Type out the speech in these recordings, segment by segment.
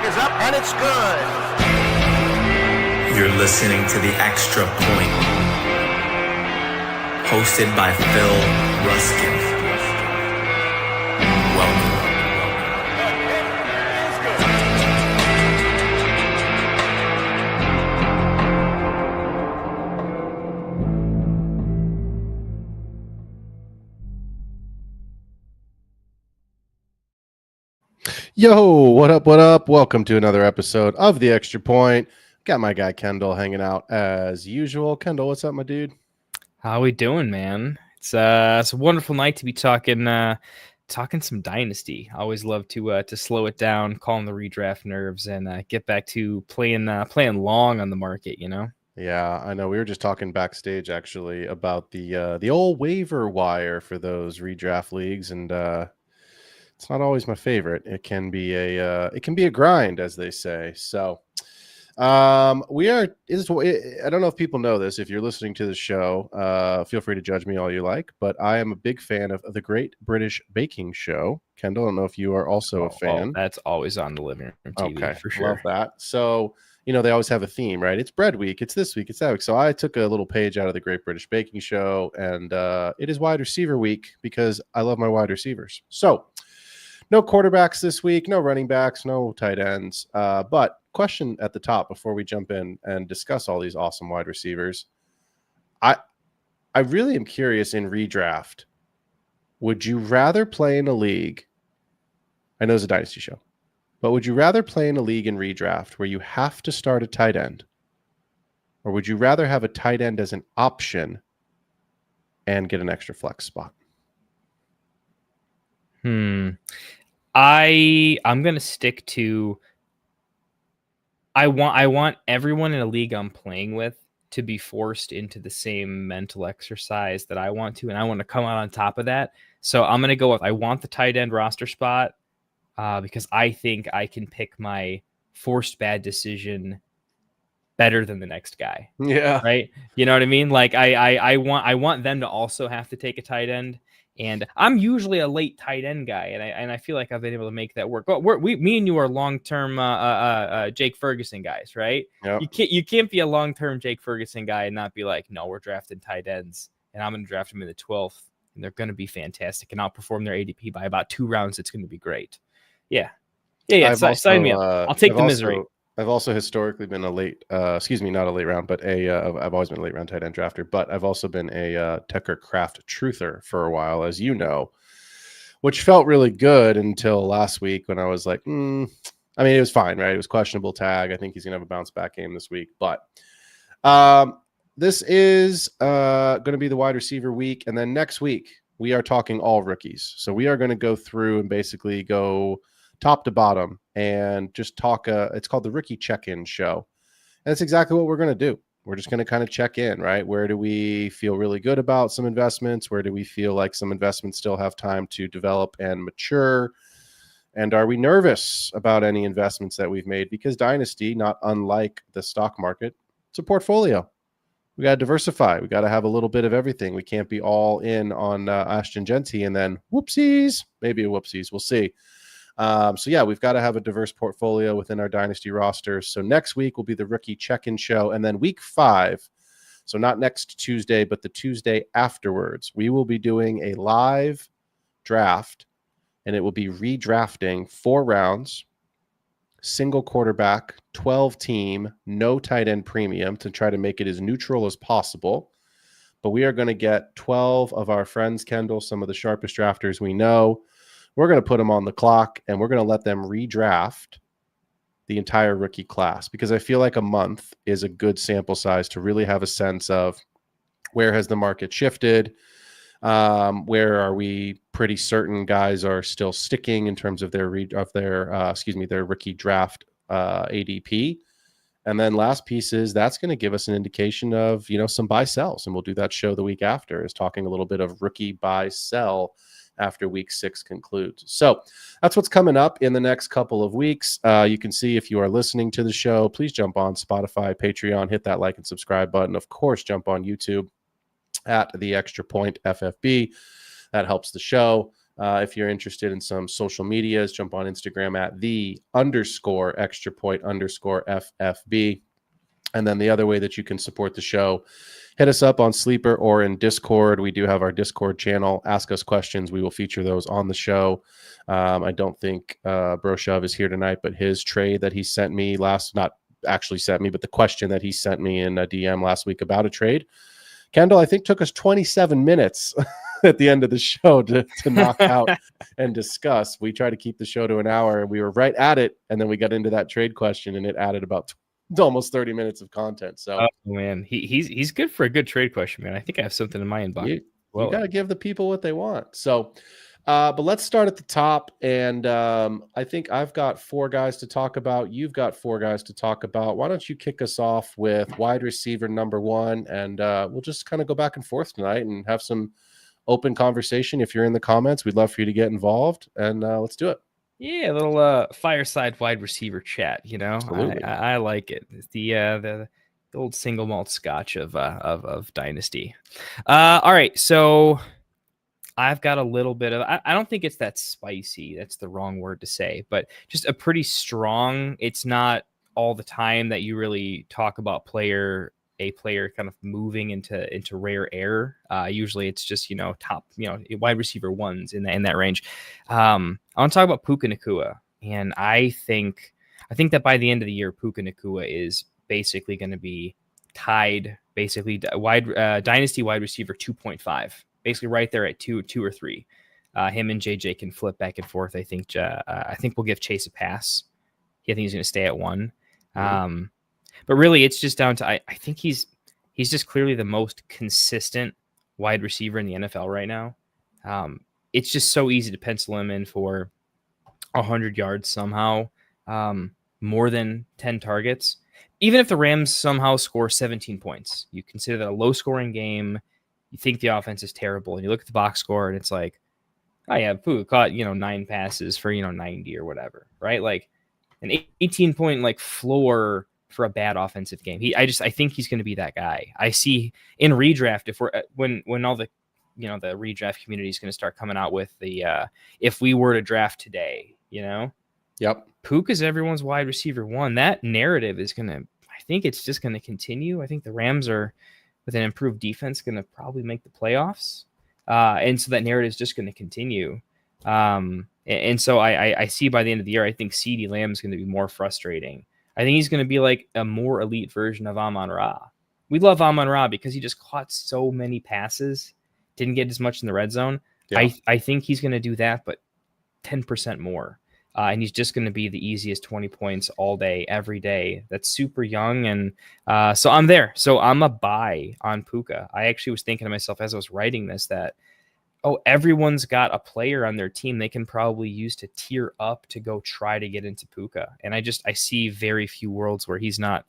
is up, and it's good. You're listening to The Extra Point, hosted by Phil Ruskin. Welcome. Yo, what up, what up? Welcome to another episode of The Extra Point. Got my guy Kendall hanging out as usual. Kendall, what's up, my dude? How we doing, man? It's a wonderful night to be talking some Dynasty. I always love to slow it down, calm the redraft nerves, and get back to playing long on the market, you know? Yeah, I know. We were just talking backstage actually about the old waiver wire for those redraft leagues, and it's not always my favorite. It can be a grind, as they say. So I don't know if people know this. If you're listening to the show, feel free to judge me all you like, but I am a big fan of the Great British Baking Show. Kendall, I don't know if you are also a fan. That's always on the living room TV, for sure. Love that. So, they always have a theme, right? It's bread week, it's this week, it's that week. So I took a little page out of the Great British Baking Show, and it is wide receiver week because I love my wide receivers. So no quarterbacks this week, no running backs, no tight ends. But question at the top before we jump in and discuss all these awesome wide receivers. I really am curious in redraft. Would you rather play in a league? I know it's a Dynasty show, but would you rather play in a league in redraft where you have to start a tight end? Or would you rather have a tight end as an option and get an extra flex spot? I'm gonna stick to I want everyone in a league I'm playing with to be forced into the same mental exercise that I want to, and I want to come out on top of that. So I'm gonna go with I want the tight end roster spot because I think I can pick my forced bad decision better than the next guy. Yeah. Right. You know what I mean? Like I want them to also have to take a tight end. And I'm usually a late tight end guy, and I feel like I've been able to make that work. But me and you are long-term Jake Ferguson guys, right? Yep. You can't be a long-term Jake Ferguson guy and not be like, no, we're drafting tight ends, and I'm going to draft them in the 12th, and they're going to be fantastic and outperform their ADP by about 2 rounds. It's going to be great. Yeah. Sign me up. I'll take the misery. I've also historically been not a late round, but I've always been a late round tight end drafter, but I've also been a Tucker Craft truther for a while, as you know, which felt really good until last week when I was like, it was fine, right? It was questionable tag. I think he's going to have a bounce back game this week, but this is going to be the wide receiver week. And then next week we are talking all rookies. So we are going to go through and basically go top to bottom and just talk. It's called the Rookie Check-In Show. And that's exactly what we're going to do. We're just going to kind of check in, right? Where do we feel really good about some investments? Where do we feel like some investments still have time to develop and mature? And are we nervous about any investments that we've made? Because Dynasty, not unlike the stock market, it's a portfolio. We got to diversify. We got to have a little bit of everything. We can't be all in on Ashton Genty and then whoopsies, maybe a whoopsies. We'll see. We've got to have a diverse portfolio within our Dynasty roster. So next week will be the Rookie Check-In Show. And then week 5, so not next Tuesday, but the Tuesday afterwards, we will be doing a live draft, and it will be redrafting 4 rounds, single quarterback, 12 team, no tight end premium to try to make it as neutral as possible. But we are going to get 12 of our friends, Kendall, some of the sharpest drafters we know. We're going to put them on the clock, and we're going to let them redraft the entire rookie class because I feel like a month is a good sample size to really have a sense of where has the market shifted, where are we pretty certain guys are still sticking in terms of their rookie draft ADP. And then last piece is that's going to give us an indication of, some buy sells, and we'll do that show the week after is talking a little bit of rookie buy sell after week 6 concludes. So that's what's coming up in the next couple of weeks. You can see if you are listening to the show, please jump on Spotify, Patreon, hit that like and subscribe button. Of course, jump on YouTube at The Extra Point FFB. That helps the show. If you're interested in some social medias, jump on Instagram at _extra_point_FFB. And then the other way that you can support the show, hit us up on Sleeper or in Discord. We do have our Discord channel. Ask us questions. We will feature those on the show. I don't think Broshov is here tonight, but his trade that he sent me not actually sent me, but the question that he sent me in a DM last week about a trade, Kendall, I think took us 27 minutes at the end of the show to knock out and discuss. We try to keep the show to an hour. We were right at it, and then we got into that trade question, and it added about almost 30 minutes of content. So, oh man, he's good for a good trade question, man. I think I have something in my inbox. You got to give the people what they want. So, but let's start at the top. And I think I've got 4 guys to talk about. You've got 4 guys to talk about. Why don't you kick us off with wide receiver number 1? And we'll just kind of go back and forth tonight and have some open conversation. If you're in the comments, we'd love for you to get involved. And let's do it. Yeah, a little fireside wide receiver chat. Absolutely. I like it. It's the old single malt scotch of Dynasty. All right, so I've got a little bit of. I don't think it's that spicy. That's the wrong word to say, but just a pretty strong. It's not all the time that you really talk about a player kind of moving into rare air. Usually it's just, top, wide receiver ones in that range. I want to talk about Puka Nacua. And I think that by the end of the year, Puka Nacua is basically going to be tied, basically Dynasty wide receiver 2.5, basically right there at 2 or 3. Him and JJ can flip back and forth. I think we'll give Chase a pass. I think he's going to stay at 1. But really, it's just down to I think he's just clearly the most consistent wide receiver in the NFL right now. It's just so easy to pencil him in for 100 yards somehow, more than 10 targets. Even if the Rams somehow score 17 points, you consider that a low-scoring game. You think the offense is terrible, and you look at the box score, and it's like, oh yeah, Puka caught 9 passes for 90 or whatever, right? Like an 18-point floor for a bad offensive game. I think he's going to be that guy. I see in redraft, if we're when all the the redraft community is going to start coming out with the if we were to draft today, Yep. Puka's everyone's wide receiver 1. That narrative is going to, I think it's just going to continue. I think the Rams are, with an improved defense, going to probably make the playoffs. And so that narrative is just going to continue. And so I see by the end of the year, I think CeeDee Lamb is going to be more frustrating. I think he's going to be like a more elite version of Amon-Ra. We love Amon-Ra because he just caught so many passes, didn't get as much in the red zone. Yeah. I think he's going to do that, but 10% more. And he's just going to be the easiest 20 points all day, every day. That's super young. And so I'm there. So I'm a buy on Puka. I actually was thinking to myself as I was writing this that, everyone's got a player on their team they can probably use to tier up to go try to get into Puka. And I see very few worlds where he's not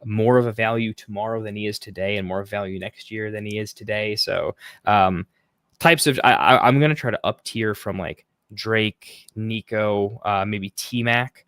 more of a value tomorrow than he is today and more value next year than he is today. So types of, I'm going to try to up tier from like Drake, Nico, maybe T-Mac,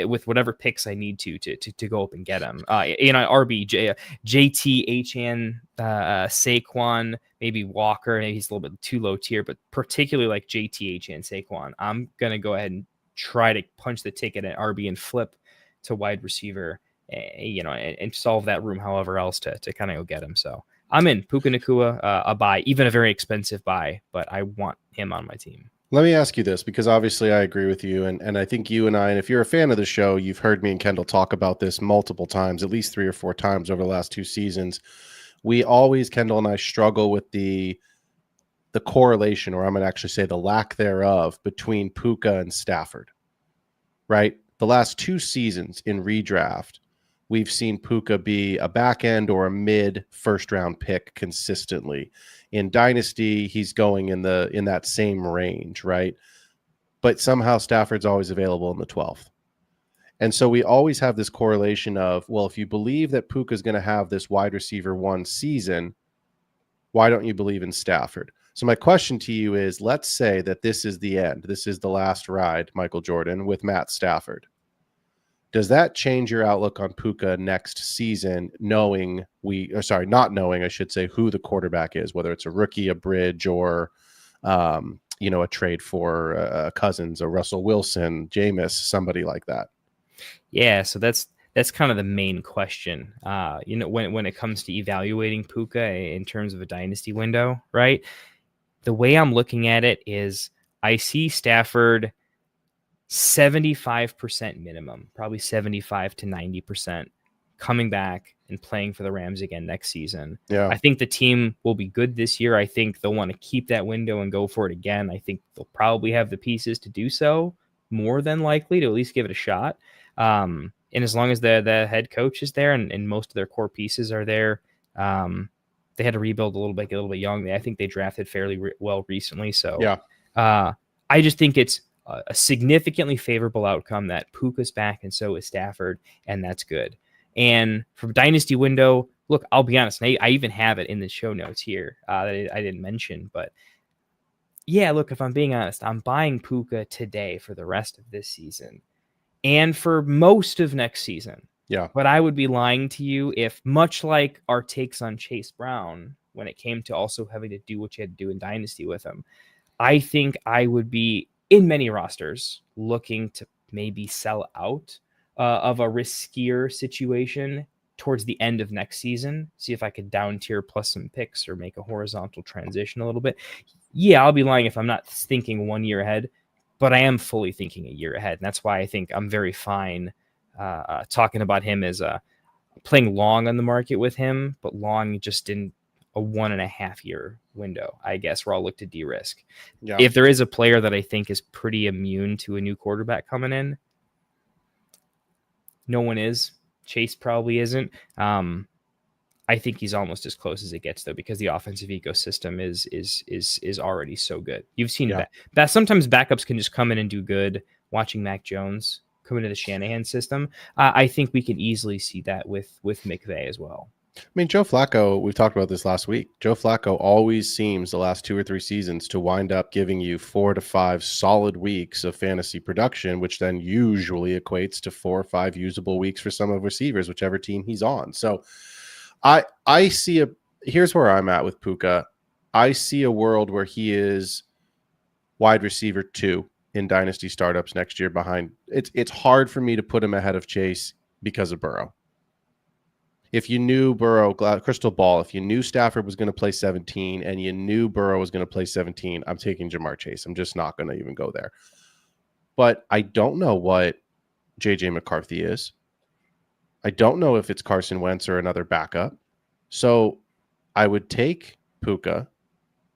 with whatever picks I need to go up and get him. RB, JT, HN, Saquon, maybe Walker. Maybe he's a little bit too low tier, but particularly like JT, HN, Saquon. I'm going to go ahead and try to punch the ticket at RB and flip to wide receiver, and solve that room however else to kind of go get him. So I'm in Puka Nacua, a buy, even a very expensive buy, but I want him on my team. Let me ask you this, because obviously I agree with you. And I think you and I, and if you're a fan of the show, you've heard me and Kendall talk about this multiple times, at least 3 or 4 times over the last 2 seasons. We always, Kendall and I, struggle with the correlation, or I'm going to actually say the lack thereof, between Puka and Stafford, right? The last 2 seasons in redraft, we've seen Puka be a back end or a mid first round pick consistently. In Dynasty, he's going in that same range, right? But somehow Stafford's always available in the 12th. And so we always have this correlation of, well, if you believe that Puka's going to have this wide receiver 1 season, why don't you believe in Stafford? So my question to you is, let's say that this is the end. This is the last ride, Michael Jordan, with Matt Stafford. Does that change your outlook on Puka next season, not knowing, I should say, who the quarterback is, whether it's a rookie, a bridge, or a trade for Cousins, a Russell Wilson, Jameis, somebody like that. Yeah, so that's kind of the main question. When it comes to evaluating Puka in terms of a dynasty window, right? The way I'm looking at it is I see Stafford 75% minimum, probably 75 to 90% coming back and playing for the Rams again next season. Yeah. I think the team will be good this year. I think they'll want to keep that window and go for it again. I think they'll probably have the pieces to do so, more than likely to at least give it a shot. And as long as the head coach is there and most of their core pieces are there, they had to rebuild a little bit young. I think they drafted fairly well recently. So yeah, I just think it's a significantly favorable outcome that Puka's back and so is Stafford, and that's good. And from Dynasty window, look, I'll be honest, I even have it in the show notes here that I didn't mention, but yeah, look, if I'm being honest, I'm buying Puka today for the rest of this season and for most of next season. Yeah. But I would be lying to you if, much like our takes on Chase Brown, when it came to also having to do what you had to do in Dynasty with him, I think I would be in many rosters looking to maybe sell out of a riskier situation towards the end of next season, see if I could down tier plus some picks or make a horizontal transition a little bit. Yeah, I'll be lying if I'm not thinking 1 year ahead, but I am fully thinking a year ahead. And that's why I think I'm very fine talking about him as playing long on the market with him, but long just in a 1.5 year window, I guess, where I'll look to de-risk. Yeah. If there is a player that I think is pretty immune to a new quarterback coming in, no one is. Chase probably isn't. I think he's almost as close as it gets, though, because the offensive ecosystem is already so good. You've seen that sometimes backups can just come in and do good. Watching Mac Jones come into the Shanahan system, I think we can easily see that with McVay as well. I mean, Joe Flacco, we've talked about this last week. Joe Flacco always seems the last 2 or 3 seasons to wind up giving you 4 to 5 solid weeks of fantasy production, which then usually equates to 4 or 5 usable weeks for some of receivers, whichever team he's on. So I see here's where I'm at with Puka. I see a world where he is wide receiver 2 in dynasty startups next year behind. It's hard for me to put him ahead of Chase because of Burrow. If you knew Burrow, crystal ball, if you knew Stafford was going to play 17 and you knew Burrow was going to play 17, I'm taking Jamar Chase. I'm just not going to even go there. But I don't know what J.J. McCarthy is. I don't know if it's Carson Wentz or another backup. So I would take Puka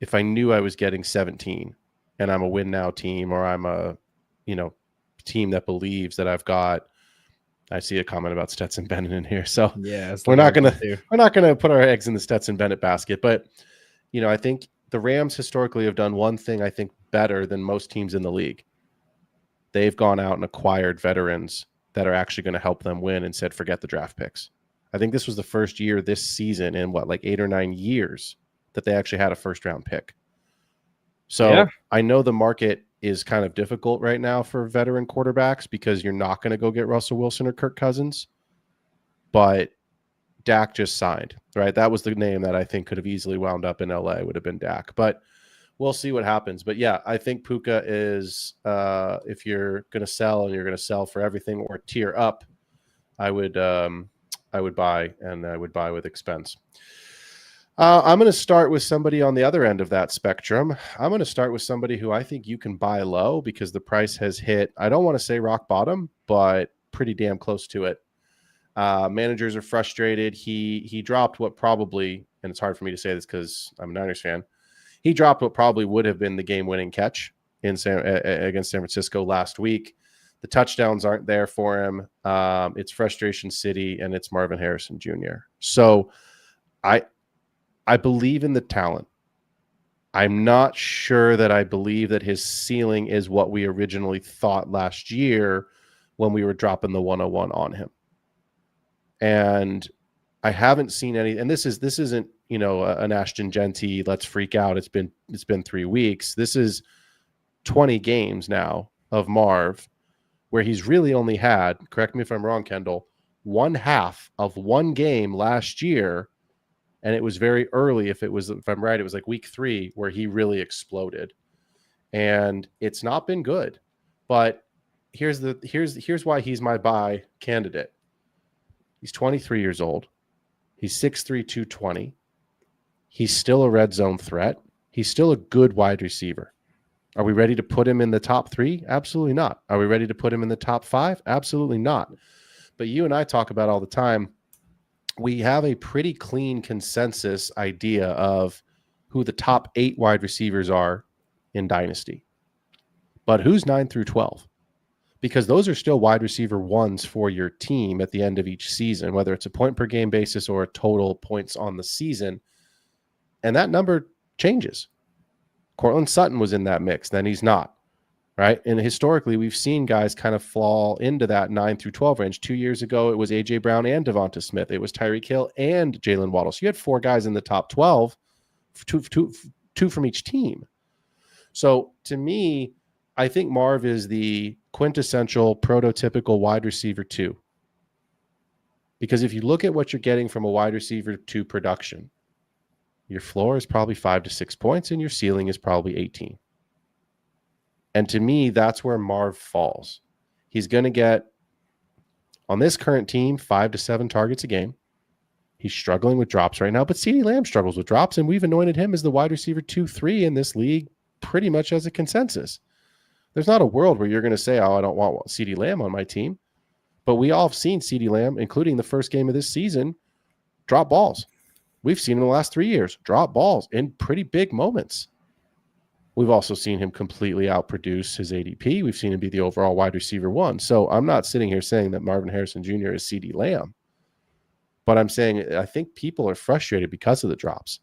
if I knew I was getting 17 and I'm a win now team, or I'm a team that believes that I've got. I see a comment about Stetson Bennett in here. So yeah, we're not gonna put our eggs in the Stetson Bennett basket. But I think the Rams historically have done one thing I think better than most teams in the league. They've gone out and acquired veterans that are actually going to help them win and said, forget the draft picks. I think this was the first year this season in 8 or 9 years that they actually had a first round pick. So yeah. I know the market is kind of difficult right now for veteran quarterbacks because you're not going to go get Russell Wilson or Kirk Cousins, but Dak just signed, right? That was the name that I think could have easily wound up in LA, would have been Dak, but we'll see what happens. But yeah, I think Puka is, if you're going to sell and you're going to sell for everything or tier up, I would buy, and I would buy with expense. I'm going to start with somebody on the other end of that spectrum. I'm going to start with somebody who I think you can buy low because the price has hit, I don't want to say rock bottom, but pretty damn close to it. Managers are frustrated. He dropped what probably, and it's hard for me to say this because I'm a Niners fan, he dropped what probably would have been the game-winning catch against San Francisco last week. The touchdowns aren't there for him. It's frustration city, and it's Marvin Harrison Jr. So I believe in the talent. I'm not sure that I believe that his ceiling is what we originally thought last year when we were dropping the 101 on him. And I haven't seen any, and this isn't, an Ashton Genty, let's freak out. It's been 3 weeks. This is 20 games now of Marv where he's really only had, correct me if I'm wrong, Kendall, 1/2 of one game last year. And it was very early. If I'm right, it was like week 3 where he really exploded. and it's not been good. But here's why he's my buy candidate. He's 23 years old. He's 6'3", 220. He's still a red zone threat. He's still a good wide receiver. Are we ready to put him in the top 3? Absolutely not. Are we ready to put him in the top 5? Absolutely not. But you and I talk about all the time, we have a pretty clean consensus idea of who the top 8 wide receivers are in Dynasty. But who's 9 through 12? Because those are still wide receiver ones for your team at the end of each season, whether it's a point per game basis or a total points on the season. And that number changes. Cortland Sutton was in that mix, then he's not, right? And historically, we've seen guys kind of fall into that 9 through 12 range. 2 years ago, it was A.J. Brown and Devonta Smith. It was Tyreek Hill and Jalen Waddle. So you had 4 guys in the top 12, two from each team. So to me, I think Marv is the quintessential prototypical wide receiver 2. Because if you look at what you're getting from a wide receiver 2 production, your floor is probably 5 to 6 points and your ceiling is probably 18. And to me, that's where Marv falls. He's going to get, on this current team, 5 to 7 targets a game. He's struggling with drops right now, but CeeDee Lamb struggles with drops, and we've anointed him as the wide receiver 2-3 in this league pretty much as a consensus. There's not a world where you're going to say, oh, I don't want CeeDee Lamb on my team. But we all have seen CeeDee Lamb, including the first game of this season, drop balls. We've seen in the last 3 years drop balls in pretty big moments. We've also seen him completely outproduce his ADP. We've seen him be the overall wide receiver 1. So I'm not sitting here saying that Marvin Harrison Jr. is CeeDee Lamb. But I'm saying I think people are frustrated because of the drops.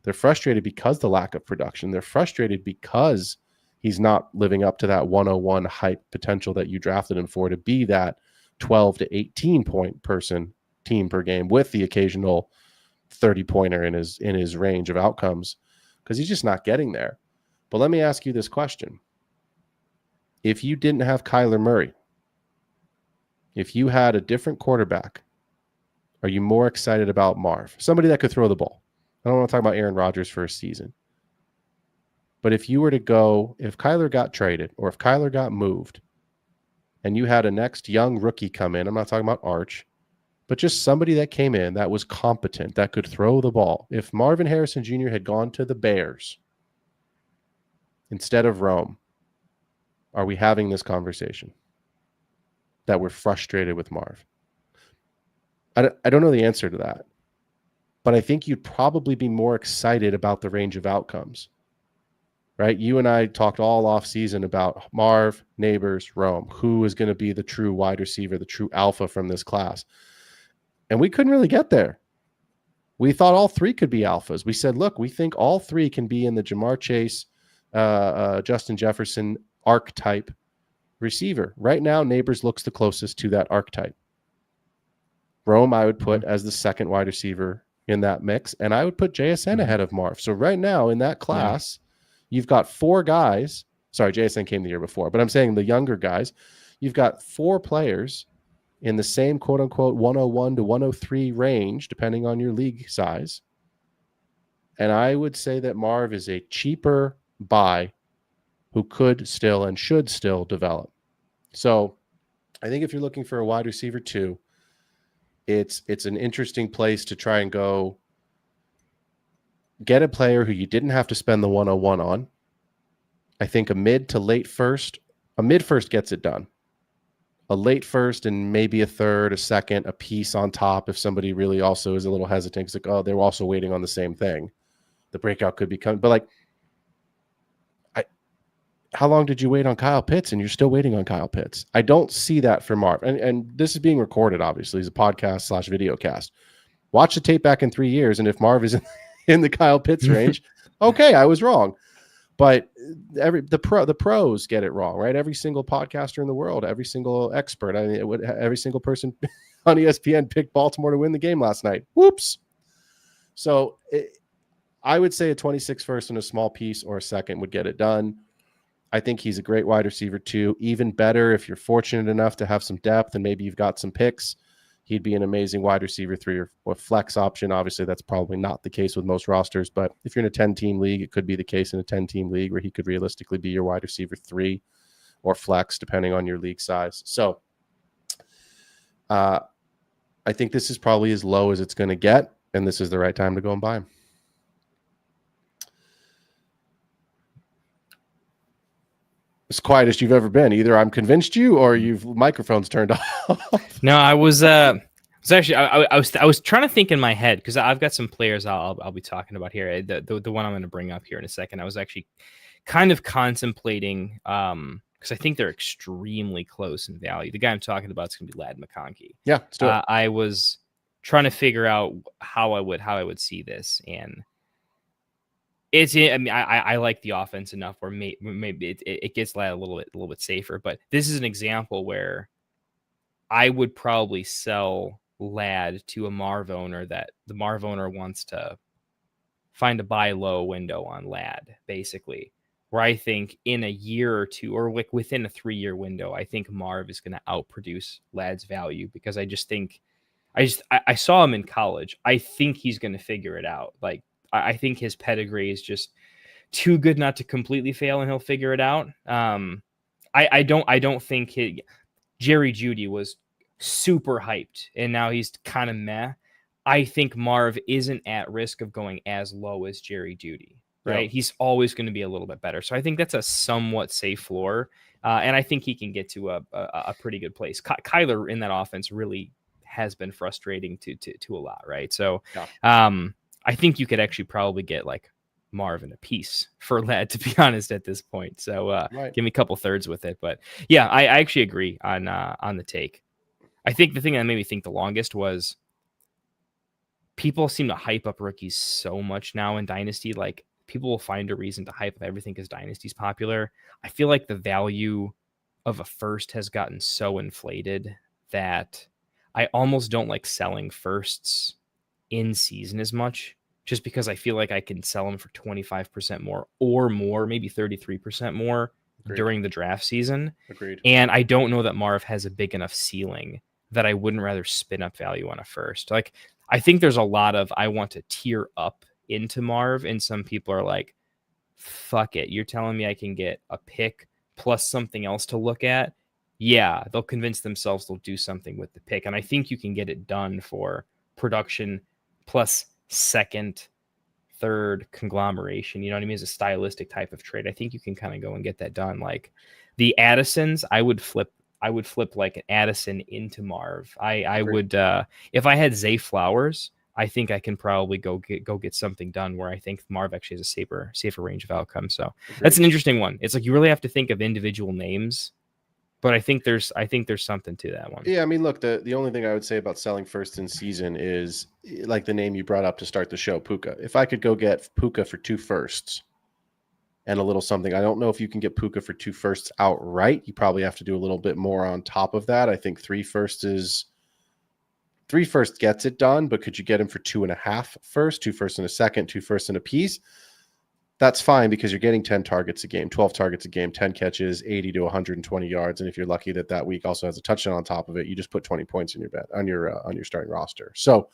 They're frustrated because of the lack of production. They're frustrated because he's not living up to that 101 hype potential that you drafted him for, to be that 12 to 18 point team per game with the occasional 30-pointer in his range of outcomes, because he's just not getting there. But let me ask you this question. If you didn't have Kyler Murray, if you had a different quarterback, are you more excited about Marv? Somebody that could throw the ball. I don't want to talk about Aaron Rodgers for a season. But if you were to go, if Kyler got traded or if Kyler got moved and you had a next young rookie come in, I'm not talking about Arch, but just somebody that came in that was competent, that could throw the ball. If Marvin Harrison Jr. had gone to the Bears instead of Rome, are we having this conversation that we're frustrated with Marv? I don't know the answer to that, but I think you'd probably be more excited about the range of outcomes, right? You and I talked all off season about Marv, Neighbors, Rome, who is going to be the true wide receiver, the true alpha from this class. And we couldn't really get there. We thought all 3 could be alphas. We said, look, we think all 3 can be in the Jamar Chase, Justin Jefferson archetype receiver. Right now, Neighbors looks the closest to that archetype. Rome, I would put as the second wide receiver in that mix, and I would put JSN ahead of Marv. So right now in that class, you've got 4 guys. Sorry, JSN came the year before, but I'm saying the younger guys. You've got 4 players in the same quote-unquote 101 to 103 range, depending on your league size. And I would say that Marv is a cheaper buy who could still and should still develop. So I think if you're looking for a wide receiver 2, it's an interesting place to try and go get a player who you didn't have to spend the 101 on. I think a mid first gets it done. A late first and maybe a third, a second, a piece on top if somebody really also is a little hesitant. It's like, oh, they're also waiting on the same thing. The breakout could be coming. But like, how long did you wait on Kyle Pitts and you're still waiting on Kyle Pitts? I don't see that for Marv. And this is being recorded, obviously, as a podcast / video cast. Watch the tape back in 3 years, and if Marv is in the Kyle Pitts range, okay, I was wrong. But the pros get it wrong, right? Every single podcaster in the world, every single expert, every single person on ESPN picked Baltimore to win the game last night. Whoops. So I would say a 26 first and a small piece or a second would get it done. I think he's a great wide receiver 2. Even better if you're fortunate enough to have some depth and maybe you've got some picks. he'd be an amazing wide receiver 3 or flex option. Obviously, that's probably not the case with most rosters, but if you're in a 10-team league, it could be the case in a 10-team league where he could realistically be your wide receiver 3 or flex, depending on your league size. So I think this is probably as low as it's going to get, and this is the right time to go and buy him. As quiet as you've ever been. Either I'm convinced you or you've microphones turned off. No, I was actually I was trying to think in my head, because I've got some players I'll be talking about here. The one I'm going to bring up here in a second. I was actually kind of contemplating because I think they're extremely close in value. The guy I'm talking about is going to be Ladd McConkey. Yeah, let's do it. I was trying to figure out how I would see this, and I like the offense enough where maybe it gets Ladd a little bit safer, but this is an example where I would probably sell Ladd to a Marv owner that the Marv owner wants to find a buy low window on Ladd, basically, where I think in a year or two, or like within a 3-year window, I think Marv is going to outproduce Ladd's value, because I just think I saw him in college. I think he's going to figure it out. Like, I think his pedigree is just too good not to completely fail, and he'll figure it out. I don't think Jerry Jeudy was super hyped, and now he's kind of meh. I think Marv isn't at risk of going as low as Jerry Jeudy, right? Yeah. He's always going to be a little bit better. So I think that's a somewhat safe floor, and I think he can get to a pretty good place. Kyler in that offense really has been frustrating to a lot, right? So yeah. I think you could actually probably get like Marv in a piece for Ladd, to be honest, at this point. So right. Give me a couple thirds with it. But yeah, I actually agree on the take. I think the thing that made me think the longest was people seem to hype up rookies so much now in Dynasty. Like, people will find a reason to hype up everything because Dynasty's popular. I feel like the value of a first has gotten so inflated that I almost don't like selling firsts in season as much, just because I feel like I can sell them for 25% more or more, maybe 33% more. Agreed. During the draft season. Agreed. And I don't know that Marv has a big enough ceiling that I wouldn't rather spin up value on a first. Like, I think there's a lot of, I want to tier up into Marv, and some people are like, fuck it, you're telling me I can get a pick plus something else to look at? Yeah, they'll convince themselves they'll do something with the pick. And I think you can get it done for production plus second, third conglomeration. You know what I mean? It's a stylistic type of trade. I think you can kind of go and get that done. Like the Addisons, I would flip like an Addison into Marv. I would, if I had Zay Flowers, I think I can probably go get something done where I think Marv actually has a safer range of outcomes. So that's an interesting one. It's like you really have to think of individual names. But I think there's something to that one. Yeah, I mean, look, the only thing I would say about selling first in season is like the name you brought up to start the show, Puka. If I could go get Puka for 2 firsts and a little something, I don't know if you can get Puka for 2 firsts outright. You probably have to do a little bit more on top of that. I think 3 firsts gets it done, but could you get him for 2.5 firsts, 2 firsts and a second, 2 firsts and a piece? That's fine, because you're getting 10 targets a game, 12 targets a game, 10 catches, 80 to 120 yards. And if you're lucky that week also has a touchdown on top of it, you just put 20 points in your bet on your starting roster. So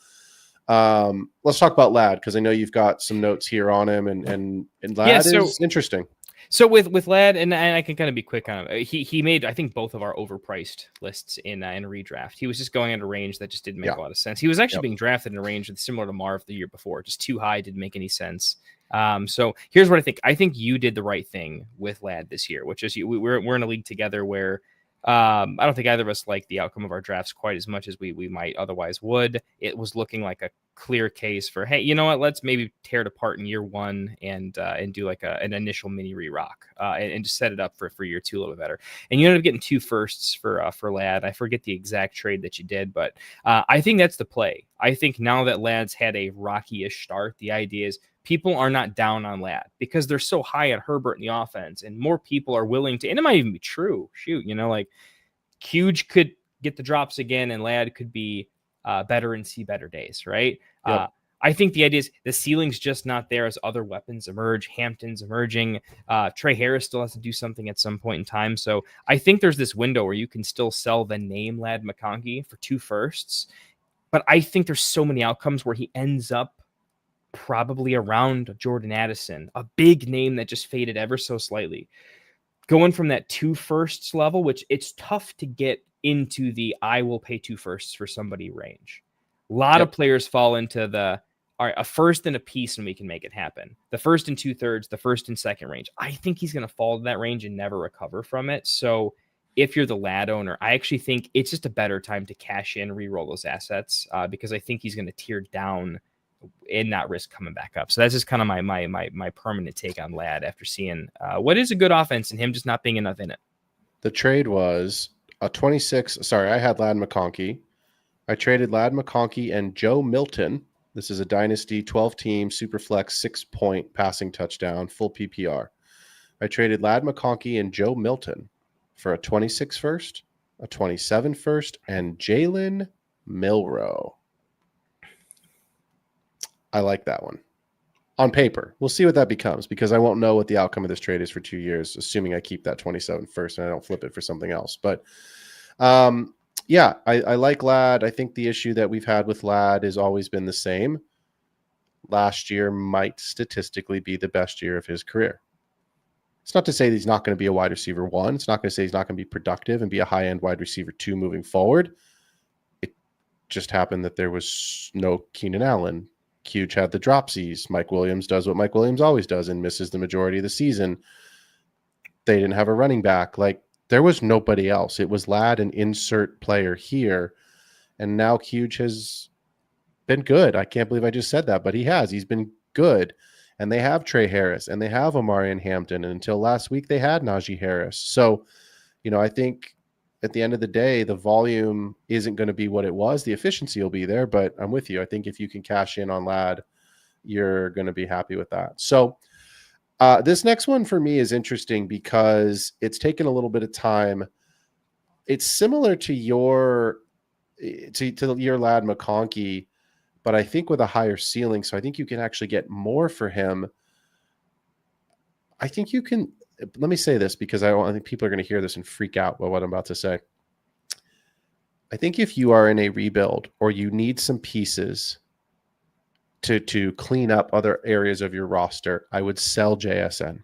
let's talk about Ladd, because I know you've got some notes here on him, and Ladd is interesting. So with Ladd, and I can kind of be quick on him. He made, I think, both of our overpriced lists in a redraft. He was just going at a range that just didn't make a lot of sense. He was actually being drafted in a range similar to Marv the year before, just too high, didn't make any sense. So here's what I think. I think you did the right thing with Ladd this year, which is we're in a league together where I don't think either of us liked the outcome of our drafts quite as much as we might otherwise would. It was looking like a clear case for, hey, you know what? Let's maybe tear it apart in year 1 and do like an initial mini re-rock and just set it up for year 2 a little bit better. And you ended up getting 2 firsts for Ladd. I forget the exact trade that you did, but I think that's the play. I think now that Ladd's had a rocky-ish start, the idea is people are not down on Ladd because they're so high at Herbert in the offense, and more people are willing to, and it might even be true. Shoot, like Huge could get the drops again, and Ladd could be better and see better days, right? Yep. I think the idea is the ceiling's just not there as other weapons emerge. Hampton's emerging. Trey Harris still has to do something at some point in time. So I think there's this window where you can still sell the name Ladd McConkey for 2 firsts. But I think there's so many outcomes where he ends up probably around Jordan Addison, a big name that just faded ever so slightly. Going from that 2 firsts level, which it's tough to get into the I will pay 2 firsts for somebody range. A lot of players fall into the, all right, a first and a piece and we can make it happen. The first and 2/3, the first and second range. I think he's going to fall to that range and never recover from it. So if you're the Ladd owner, I actually think it's just a better time to cash in, re-roll those assets because I think he's going to tear down and not risk coming back up. So that's just kind of my permanent take on Ladd after seeing what is a good offense and him just not being enough in it. The trade was a 26. Sorry, I had Ladd McConkey. I traded Ladd McConkey and Joe Milton. This is a Dynasty 12-team Superflex 6-point passing touchdown, full PPR. I traded Ladd McConkey and Joe Milton for a 26 first, a 27 first, and Jalen Milroe. I like that one. On paper, we'll see what that becomes because I won't know what the outcome of this trade is for 2 years, assuming I keep that 27 first and I don't flip it for something else. But yeah, I like Ladd. I think the issue that we've had with Ladd has always been the same. Last year might statistically be the best year of his career. It's not to say that he's not going to be a wide receiver 1. It's not going to say he's not going to be productive and be a high-end wide receiver 2 moving forward. It just happened that there was no Keenan Allen. Huge had the dropsies. Mike Williams does what Mike Williams always does and misses the majority of the season. They didn't have a running back. Like, there was nobody else. It was Ladd, an insert player here. And now Huge has been good. I can't believe I just said that, but he has. He's been good. And they have Trey Harris and they have Omarion Hampton. And until last week, they had Najee Harris. So, I think at the end of the day, the volume isn't going to be what it was. The efficiency will be there, but I'm with you. I think if you can cash in on Ladd, you're going to be happy with that. So this next one for me is interesting because it's taken a little bit of time. It's similar to your Ladd McConkey, but I think with a higher ceiling. So I think you can actually get more for him. I think you can. Let me say this because I think people are going to hear this and freak out by what I'm about to say. I think if you are in a rebuild or you need some pieces to clean up other areas of your roster, I would sell JSN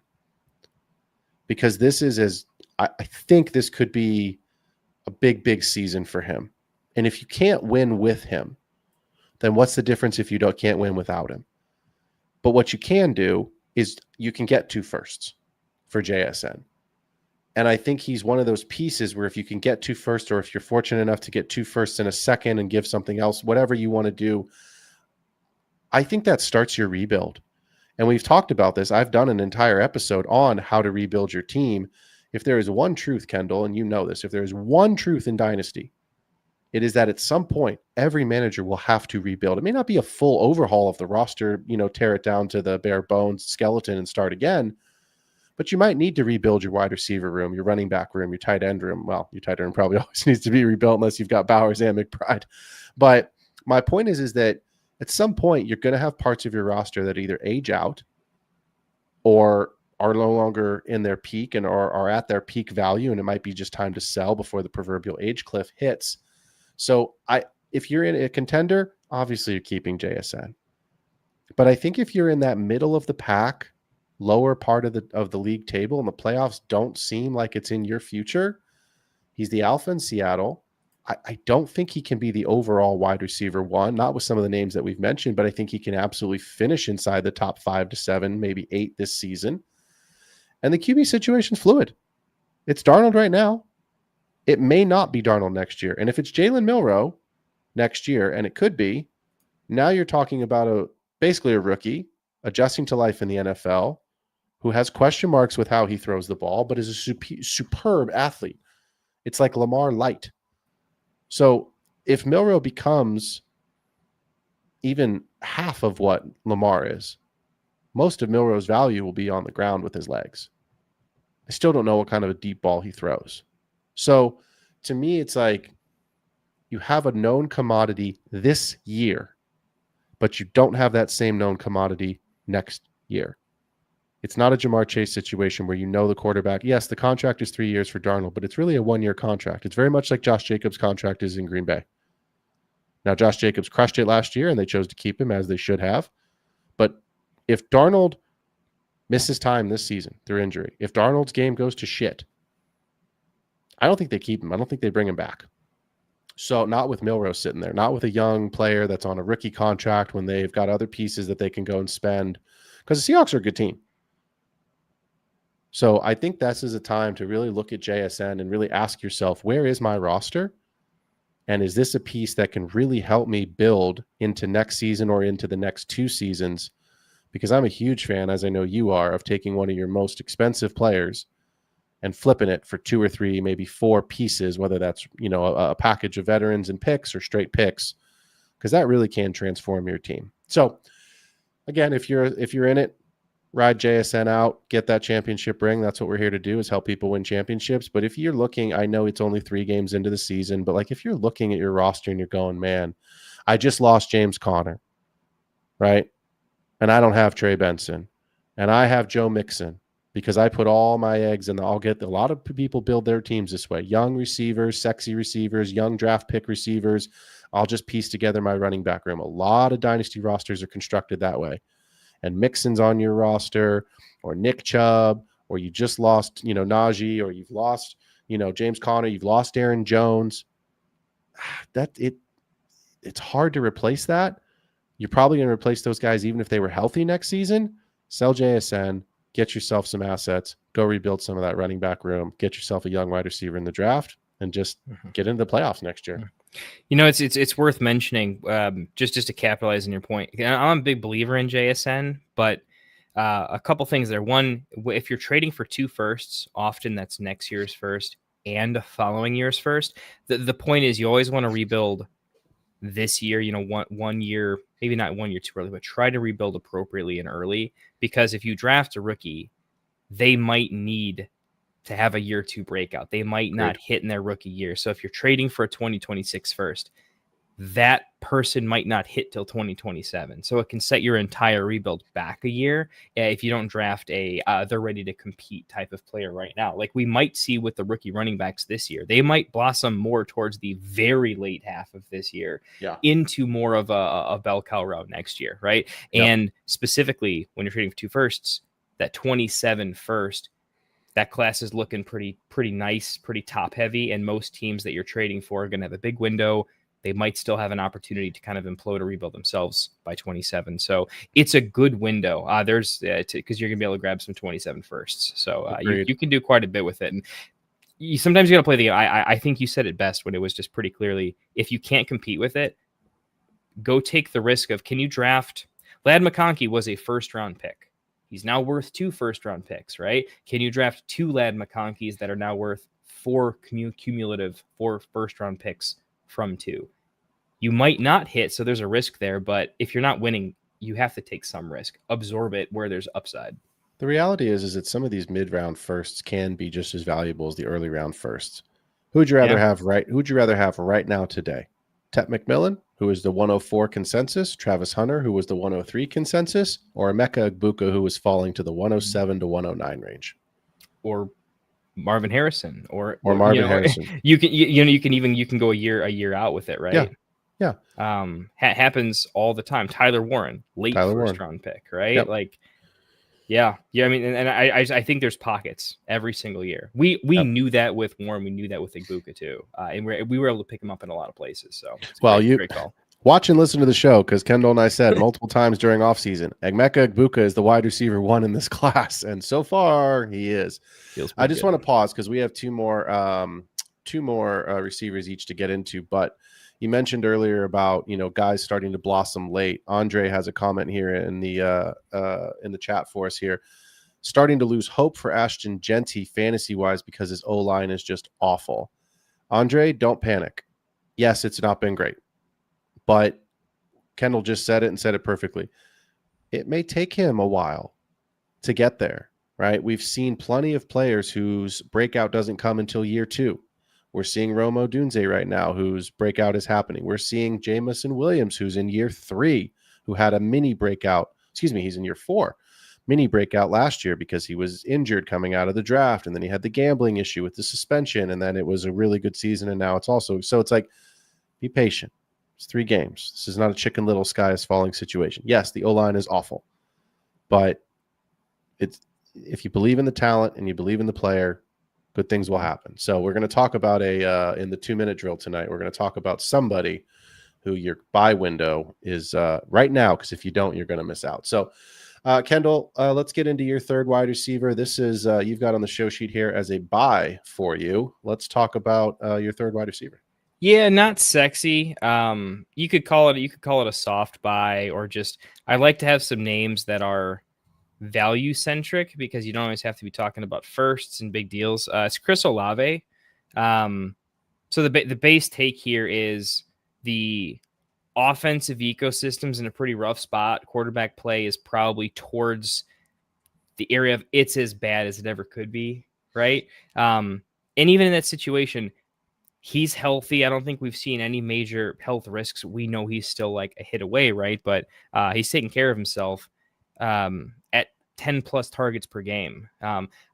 because I think this could be a big season for him. And if you can't win with him, then what's the difference if you can't win without him? But what you can do is you can get 2 firsts for JSN. And I think he's one of those pieces where if you can get 2 firsts, or if you're fortunate enough to get 2 firsts in a second and give something else, whatever you want to do, I think that starts your rebuild. And we've talked about this. I've done an entire episode on how to rebuild your team. If there is one truth, Kendall, and you know this, if there is one truth in Dynasty, it is that at some point, every manager will have to rebuild. It may not be a full overhaul of the roster, tear it down to the bare bones skeleton and start again, but you might need to rebuild your wide receiver room, your running back room, your tight end room. Well, your tight end probably always needs to be rebuilt unless you've got Bowers and McBride. But my point is that at some point, you're going to have parts of your roster that either age out or are no longer in their peak and are at their peak value, and it might be just time to sell before the proverbial age cliff hits. So if you're in a contender, obviously you're keeping JSN. But I think if you're in that middle of the pack, lower part of the league table, and the playoffs don't seem like it's in your future, he's the alpha in Seattle. I don't think he can be the overall wide receiver 1, not with some of the names that we've mentioned, but I think he can absolutely finish inside the top 5 to 7, maybe 8 this season. And the QB situation's fluid. It's Darnold right now. It may not be Darnold next year. And if it's Jalen Milroe next year, and it could be, now you're talking about basically a rookie adjusting to life in the NFL who has question marks with how he throws the ball, but is a superb athlete. It's like Lamar light. So if Milroe becomes even half of what Lamar is, most of Milroe's value will be on the ground with his legs. I still don't know what kind of a deep ball he throws. So to me, it's like you have a known commodity this year but you don't have that same known commodity next year. It's not a Jamar Chase situation where you know the quarterback. Yes, the contract is 3 years for Darnold, but it's really a 1-year contract. It's very much like Josh Jacobs' contract is in Green Bay. Now, Josh Jacobs crushed it last year, and they chose to keep him, as they should have. But if Darnold misses time this season through injury, if Darnold's game goes to shit, I don't think they keep him. I don't think they bring him back. So not with Milrose sitting there, not with a young player that's on a rookie contract when they've got other pieces that they can go and spend, because the Seahawks are a good team. So I think this is a time to really look at JSN and really ask yourself, where is my roster? And is this a piece that can really help me build into next season or into the next 2 seasons? Because I'm a huge fan, as I know you are, of taking one of your most expensive players and flipping it for 2 or 3, maybe 4 pieces, whether that's, a package of veterans and picks or straight picks, because that really can transform your team. So again, if you're in it, ride JSN out, get that championship ring. That's what we're here to do, is help people win championships. But if you're looking, I know it's only 3 games into the season, but like if you're looking at your roster and you're going, man, I just lost James Conner, right? And I don't have Trey Benson, and I have Joe Mixon, because I put all my eggs in I'll get a lot of people build their teams this way. Young receivers, sexy receivers, young draft pick receivers. I'll just piece together my running back room. A lot of dynasty rosters are constructed that way. And Mixon's on your roster, or Nick Chubb, or you just lost, Najee, or you've lost, James Conner, you've lost Aaron Jones. It's hard to replace that. You're probably going to replace those guys even if they were healthy next season. Sell JSN, get yourself some assets, go rebuild some of that running back room, get yourself a young wide receiver in the draft, and just get into the playoffs next year. It's worth mentioning, just to capitalize on your point. I'm a big believer in JSN, but a couple things there. One, if you're trading for 2 firsts, often that's next year's first and the following year's first. The point is, you always want to rebuild this year, one year, maybe not 1 year too early, but try to rebuild appropriately and early, because if you draft a rookie, they might need to have a year 2 breakout. They might not hit in their rookie year. So if you're trading for a 2026 first, that person might not hit till 2027. So it can set your entire rebuild back a year if you don't draft a they're ready to compete type of player right now. Like we might see with the rookie running backs this year. They might blossom more towards the very late half of this year into more of a bell cow route next year, right? And specifically when you're trading for 2 firsts, that 27 first, that class is looking pretty nice, pretty top heavy, and most teams that you're trading for are going to have a big window. They might still have an opportunity to kind of implode or rebuild themselves by 27. So it's a good window. Because you're going to be able to grab some 27 firsts. So you can do quite a bit with it. And sometimes you got to play the game. I think you said it best when it was just pretty clearly, if you can't compete with it, go take the risk of, can you draft? Ladd McConkey was a first-round pick. He's now worth 2 first-round picks, right? Can you draft 2 Ladd McConkeys that are now worth 4 cumulative 4 first-round picks from 2? You might not hit, so there's a risk there, but if you're not winning, you have to take some risk. Absorb it where there's upside. The reality is that some of these mid-round firsts can be just as valuable as the early round firsts. Who would you rather have right now today? Tet McMillan, who is the 104 consensus, Travis Hunter, who was the 103 consensus, or Emeka Egbuka, who was falling to the 107 to 109 range, or Marvin Harrison, or Marvin Harrison. You can go a year out with it, right? Yeah. Happens all the time. Tyler Warren, first round pick, right? Yep. I mean, and I think there's pockets every single year. We knew that with Warren. We knew that with Egbuka too, and we were able to pick him up in a lot of places. So, great call. Watch and listen to the show, because Kendall and I said multiple times during offseason, Emeka Egbuka is the wide receiver 1 in this class, and so far he is. I just want to pause because we have two more receivers each to get into, but you mentioned earlier about guys starting to blossom late. Andre has a comment here in the chat for us here. Starting to lose hope for Ashton Genty fantasy-wise because his O-line is just awful. Andre, don't panic. Yes, it's not been great, but Kendall just said it and said it perfectly. It may take him a while to get there, right? We've seen plenty of players whose breakout doesn't come until year 2. We're seeing Rome Odunze right now, whose breakout is happening. We're seeing Jamison Williams, who's in year 3, who had a mini breakout. Excuse me, he's in year 4. Mini breakout last year because he was injured coming out of the draft, and then he had the gambling issue with the suspension, and then it was a really good season, and now it's also so it's like, be patient. It's 3 games. This is not a chicken little sky is falling situation. Yes, the O-line is awful, but it's if you believe in the talent and you believe in the player, good things will happen. So we're going to talk about in the 2-minute drill tonight, we're going to talk about somebody who your buy window is right now, because if you don't, you're going to miss out. So Kendall, let's get into your third wide receiver. This is you've got on the show sheet here as a buy for you. Let's talk about your third wide receiver. Yeah, not sexy. You could call it a soft buy, or just I like to have some names that are value centric because you don't always have to be talking about firsts and big deals. It's Chris Olave. So the base take here is the offensive ecosystem's in a pretty rough spot. Quarterback play is probably towards the area of it's as bad as it ever could be, right? And even in that situation, he's healthy. I don't think we've seen any major health risks. We know he's still like a hit away, right? But he's taking care of himself at 10 plus targets per game.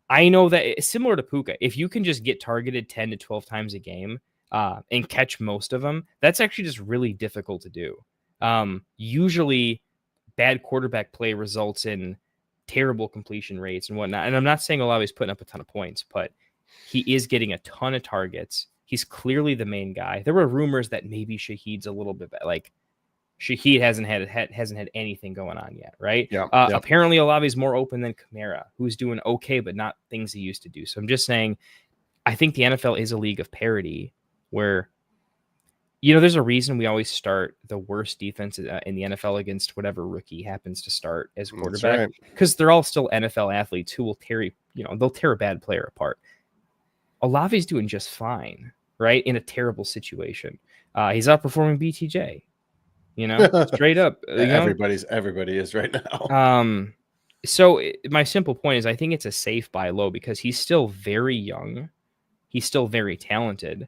I know that it's similar to Puka. If you can just get targeted 10 to 12 times a game and catch most of them, that's actually just really difficult to do. Usually bad quarterback play results in terrible completion rates and whatnot. And I'm not saying Olave's putting up a ton of points, but he is getting a ton of targets. He's clearly the main guy. There were rumors that maybe Shaheed's a little bit better. Like Shaheed hasn't had anything going on yet, right? Yeah. Apparently Olave's more open than Kamara, who's doing okay, but not things he used to do. So I'm just saying, I think the NFL is a league of parity where, there's a reason we always start the worst defense in the NFL against whatever rookie happens to start as quarterback, because they're all still NFL athletes who will they'll tear a bad player apart. Olave's doing just fine, right? In a terrible situation. He's outperforming BTJ, straight up. Everybody is right now. So my simple point is I think it's a safe buy low because he's still very young. He's still very talented.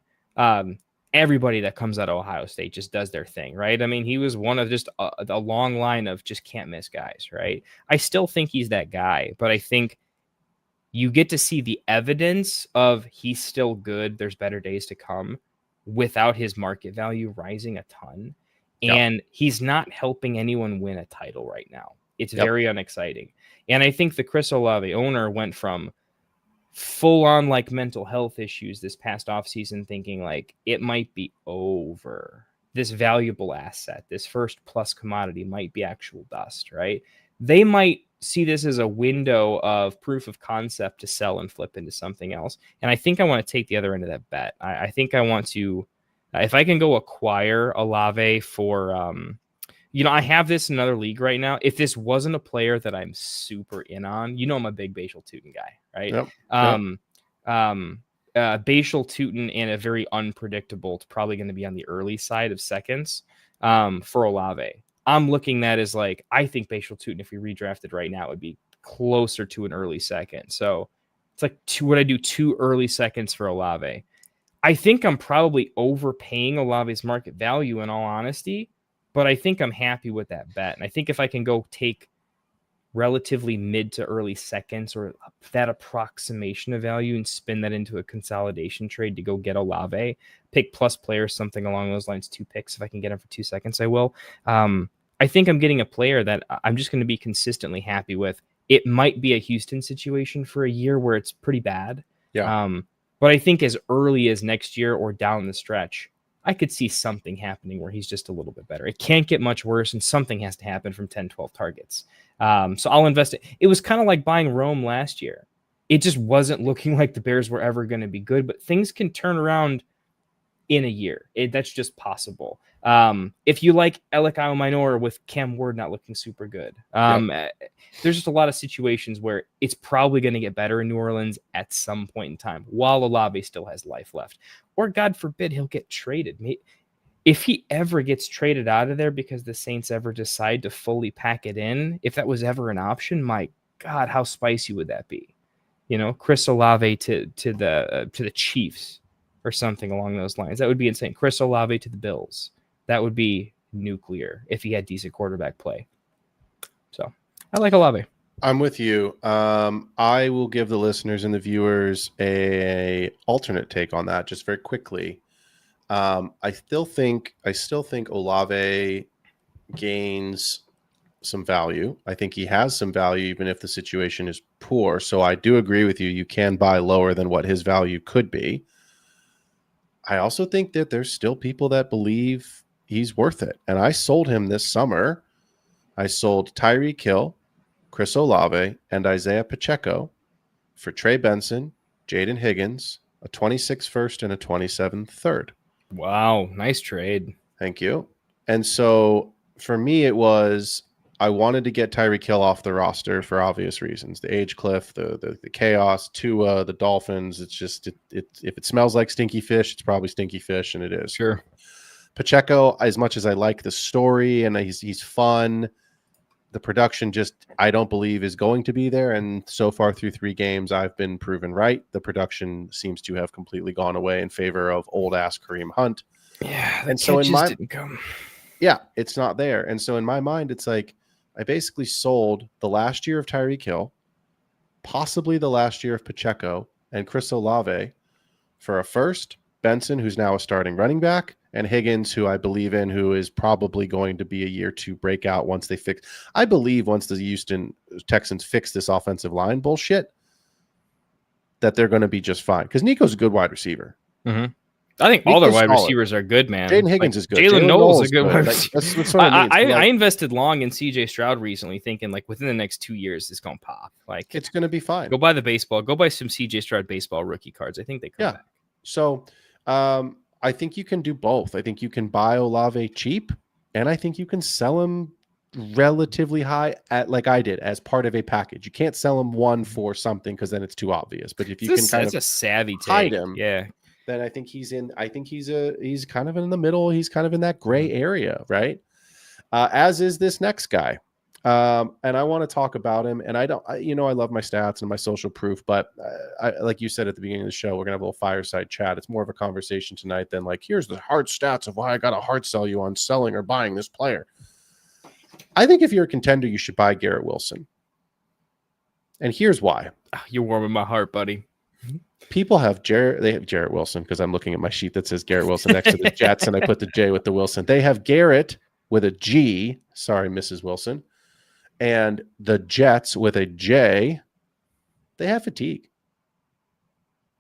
Everybody that comes out of Ohio State just does their thing, right? I mean, he was one of just a long line of just can't miss guys, right? I still think he's that guy, but I think you get to see the evidence of he's still good. There's better days to come without his market value rising a ton. And he's not helping anyone win a title right now. It's very unexciting. And I think the Chris Olave owner went from full on like mental health issues this past offseason, thinking like it might be over. This valuable asset, this first plus commodity might be actual dust, right? They might see this as a window of proof of concept to sell and flip into something else. And I think I want to take the other end of that bet. I think I want to, if I can go acquire Olave for, I have this in another league right now. If this wasn't a player that I'm super in on, I'm a big Bashal Tutin guy, right? Bashal Tutin in a very unpredictable, it's probably going to be on the early side of seconds for Olave. I'm looking at as like, I think Bashal Tutin, if we redrafted right now, would be closer to an early second. So it's like, would I do 2 early seconds for Olave? I think I'm probably overpaying Olave's market value in all honesty, but I think I'm happy with that bet. And I think if I can go take relatively mid to early seconds or that approximation of value and spin that into a consolidation trade to go get Olave, pick plus players, something along those lines, 2 picks. If I can get him for 2 seconds, I will. I think I'm getting a player that I'm just going to be consistently happy with. It might be a Houston situation for a year where it's pretty bad. But I think as early as next year or down the stretch, I could see something happening where he's just a little bit better. It can't get much worse, and something has to happen from 10, 12 targets. So I'll invest it. It was kind of like buying Rome last year. It just wasn't looking like the Bears were ever going to be good, but things can turn around in a year. That's just possible. If you like Elikyle Minor with Cam Ward not looking super good, there's just a lot of situations where it's probably going to get better in New Orleans at some point in time while Olave still has life left. Or God forbid he'll get traded. If he ever gets traded out of there because the Saints ever decide to fully pack it in, if that was ever an option, my God, how spicy would that be? Chris Olave to the Chiefs or something along those lines. That would be insane. Chris Olave to the Bills. That would be nuclear if he had decent quarterback play. So I like Olave. I'm with you. I will give the listeners and the viewers a alternate take on that just very quickly. I still think Olave gains some value. I think he has some value even if the situation is poor. So I do agree with you. You can buy lower than what his value could be. I also think that there's still people that believe he's worth it. And I sold him this summer. I sold Tyreek Hill, Chris Olave, and Isaiah Pacheco for Trey Benson, Jaden Higgins, a 26 first and a 27 third. Wow, nice trade. Thank you. And so for me, it was I wanted to get Tyreek Hill off the roster for obvious reasons. The age cliff, the chaos, Tua, the Dolphins. It's just if it smells like stinky fish, it's probably stinky fish, and it is. Sure. Pacheco, as much as I like the story and he's fun, the production just I don't believe is going to be there. And so far through 3 games, I've been proven right. The production seems to have completely gone away in favor of old ass Kareem Hunt. Yeah, and so in my didn't come. Yeah, it's not there. And so in my mind, it's like I basically sold the last year of Tyreek Hill, possibly the last year of Pacheco and Chris Olave for a first, Benson, who's now a starting running back, and Higgins, who I believe in, who is probably going to be a year 2 breakout once they fix. I believe once the Houston Texans fix this offensive line bullshit, that they're going to be just fine. Because Nico's a good wide receiver. Mm-hmm. I think all their wide receivers are good, man. Jaden Higgins is good. Jalen Knowles is a good wide receiver. receiver. That's what I mean. I invested long in CJ Stroud recently, thinking like within the next 2 years, it's going to pop. Like it's going to be fine. Go buy the baseball. Go buy some CJ Stroud baseball rookie cards. I think they come back. So I think you can do both. I think you can buy Olave cheap, and I think you can sell him relatively high at like I did as part of a package. You can't sell him one for something because then it's too obvious. But if you can kind of a savvy take. Hide him, yeah. Then I think he's kind of in the middle. He's kind of in that gray area, right? As is this next guy. And I want to talk about him. And I love my stats and my social proof, but like you said at the beginning of the show, we're going to have a little fireside chat. It's more of a conversation tonight than like, here's the hard stats of why I got to hard sell you on selling or buying this player. I think if you're a contender, you should buy Garrett Wilson. And here's why. You're warming my heart, buddy. People have Garrett Wilson because I'm looking at my sheet that says Garrett Wilson next to the Jets, and I put the J with the Wilson. They have Garrett with a G. Sorry, Mrs. Wilson. And the Jets with a J. They have fatigue.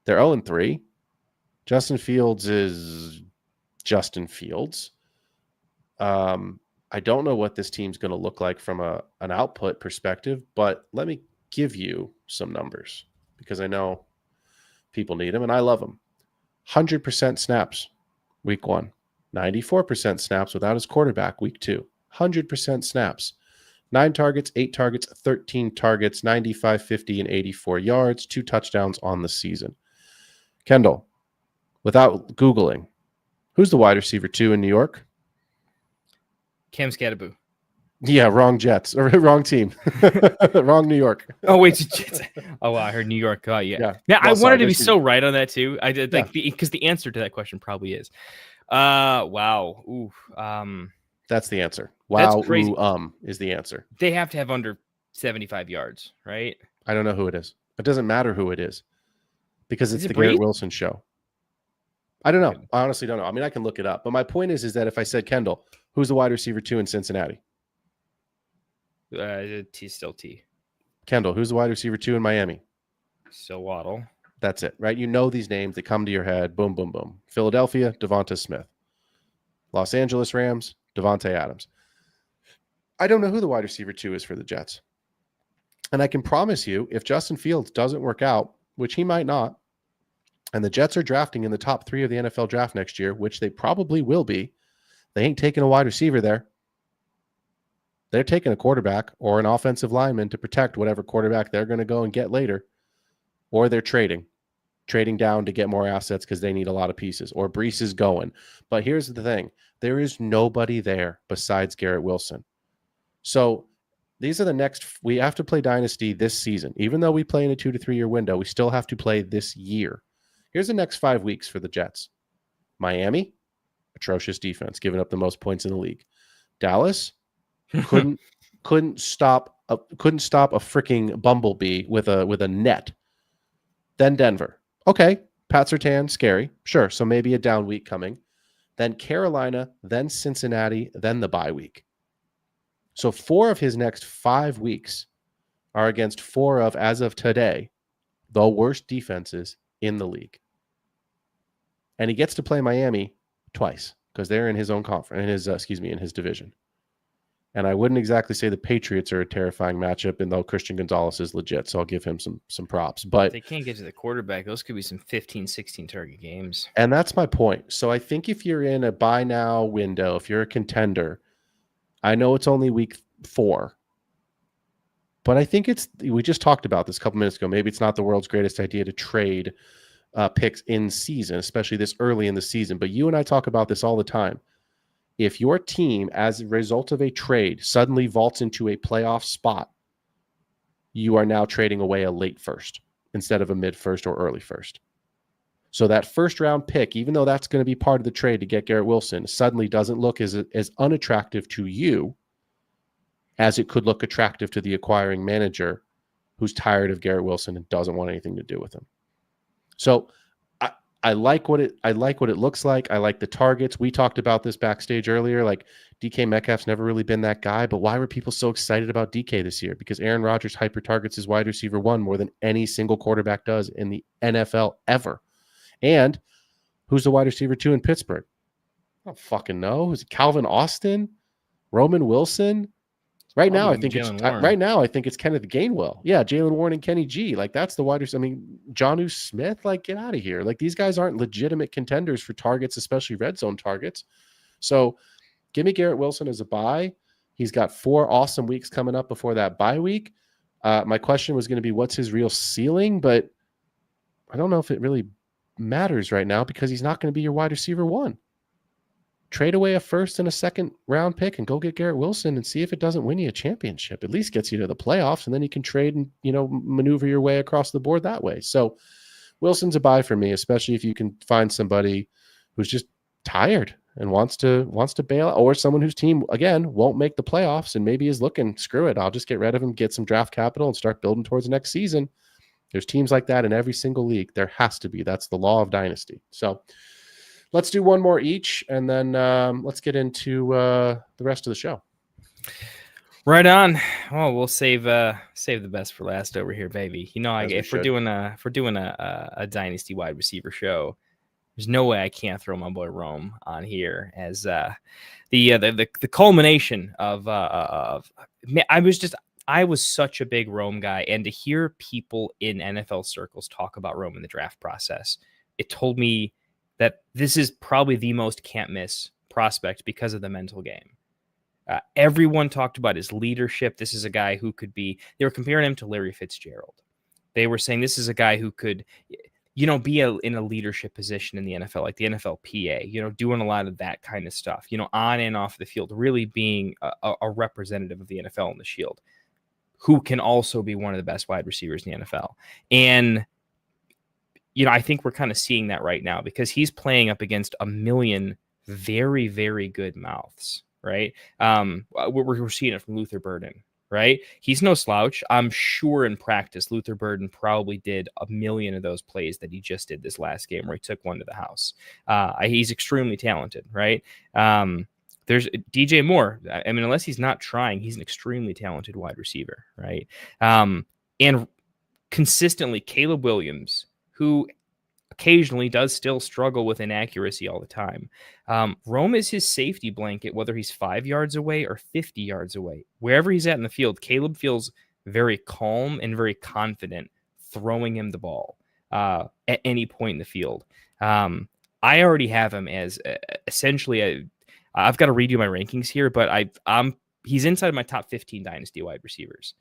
They're 0-3. Justin Fields is Justin Fields. I don't know what this team's going to look like from an output perspective, but let me give you some numbers because I know people need them, and I love them. 100% snaps, week 1. 94% snaps without his quarterback, week 2. 100% snaps. 9 targets, 8 targets, 13 targets, 95, 50, and 84 yards, 2 touchdowns on the season. Kendall, without Googling, who's the wide receiver 2 in New York? Cam Scatterboo. Yeah, wrong Jets or wrong team, wrong New York. Oh wait, Jets. Oh wow, I heard New York. Oh yeah. Well, I wanted to be so right on that too. I did like because the answer to that question probably is, wow. Ooh, that's the answer. Wow, that's crazy. Is the answer. They have to have under 75 yards, right? I don't know who it is. It doesn't matter who it is because it's the Breed? Garrett Wilson show. I don't know. I honestly don't know. I mean, I can look it up, but my point is that if I said Kendall, who's the wide receiver 2 in Cincinnati? Still T. Kendall, who's the wide receiver 2 in Miami? Still Waddle. That's it, right? You know these names. They come to your head. Boom, boom, boom. Philadelphia, Devonta Smith. Los Angeles Rams, Devontae Adams. I don't know who the wide receiver 2 is for the Jets. And I can promise you, if Justin Fields doesn't work out, which he might not, and the Jets are drafting in the top 3 of the NFL draft next year, which they probably will be, they ain't taking a wide receiver there. They're taking a quarterback or an offensive lineman to protect whatever quarterback they're going to go and get later. Or they're trading down to get more assets because they need a lot of pieces. Or Brees is going. But here's the thing. There is nobody there besides Garrett Wilson. So these are the next. We have to play Dynasty this season. Even though we play in a 2 to 3 year window, we still have to play this year. Here's the next 5 weeks for the Jets. Miami, atrocious defense, giving up the most points in the league. Dallas couldn't stop a freaking bumblebee with a net. Then Denver. Okay, Pat Surtain, scary. Sure, so maybe a down week coming. Then Carolina, then Cincinnati, then the bye week. So 4 of his next 5 weeks are against 4 of, as of today, the worst defenses in the league. And he gets to play Miami twice because they're in his own conference, in his division. And I wouldn't exactly say the Patriots are a terrifying matchup, and though Christian Gonzalez is legit, so I'll give him some props. But if they can't get to the quarterback, those could be some 15, 16 target games. And that's my point. So I think if you're in a buy now window, if you're a contender, I know it's only week 4, but I think we just talked about this a couple minutes ago. Maybe it's not the world's greatest idea to trade picks in season, especially this early in the season. But you and I talk about this all the time. If your team, as a result of a trade, suddenly vaults into a playoff spot, you are now trading away a late first instead of a mid first or early first. So that first round pick, even though that's going to be part of the trade to get Garrett Wilson, suddenly doesn't look as unattractive to you as it could look attractive to the acquiring manager who's tired of Garrett Wilson and doesn't want anything to do with him. So I like what it looks like. I like the targets. We talked about this backstage earlier. Like DK Metcalf's never really been that guy, but why were people so excited about DK this year? Because Aaron Rodgers hyper targets his wide receiver 1 more than any single quarterback does in the NFL ever. And who's the wide receiver 2 in Pittsburgh? I don't fucking know. Who's it? Calvin Austin? Roman Wilson? Right now, I think it's Kenneth Gainwell. Yeah, Jalen Warren and Kenny G. Like, that's the wide receiver. I mean, Jonnu Smith, like, get out of here. Like, these guys aren't legitimate contenders for targets, especially red zone targets. So give me Garrett Wilson as a buy. He's got 4 awesome weeks coming up before that bye week. My question was going to be, what's his real ceiling? But I don't know if it really matters right now because he's not going to be your wide receiver 1. Trade away a first and a second round pick and go get Garrett Wilson and see if it doesn't win you a championship. At least gets you to the playoffs, and then you can trade and, maneuver your way across the board that way. So Wilson's a buy for me, especially if you can find somebody who's just tired and wants to bail out, or someone whose team, again, won't make the playoffs and maybe is looking, screw it, I'll just get rid of him, get some draft capital and start building towards the next season. There's teams like that in every single league. There has to be. That's the law of Dynasty. So let's do one more each, and then let's get into the rest of the show. Right on. Well, we'll save the best for last over here, baby. If we're doing a Dynasty wide receiver show, there's no way I can't throw my boy Rome on here as the culmination of I was such a big Rome guy, and to hear people in NFL circles talk about Rome in the draft process, it told me that this is probably the most can't miss prospect because of the mental game. Everyone talked about his leadership. This is a guy who could be, they were comparing him to Larry Fitzgerald. They were saying this is a guy who could, be in a leadership position in the NFL, like the NFLPA, doing a lot of that kind of stuff, on and off the field, really being a representative of the NFL in the Shield, who can also be one of the best wide receivers in the NFL. And I think we're kind of seeing that right now because he's playing up against a million very, very good mouths, right? We're seeing it from Luther Burden, right? He's no slouch. I'm sure in practice, Luther Burden probably did a million of those plays that he just did this last game where he took one to the house. He's extremely talented, right? There's DJ Moore. I mean, unless he's not trying, he's an extremely talented wide receiver, right? And consistently, Caleb Williams, who occasionally does still struggle with inaccuracy all the time. Rome is his safety blanket, whether he's 5 yards away or 50 yards away. Wherever he's at in the field, Caleb feels very calm and very confident throwing him the ball at any point in the field. I already have him as essentially I've got to redo my rankings here, but he's inside of my top 15 Dynasty wide receivers.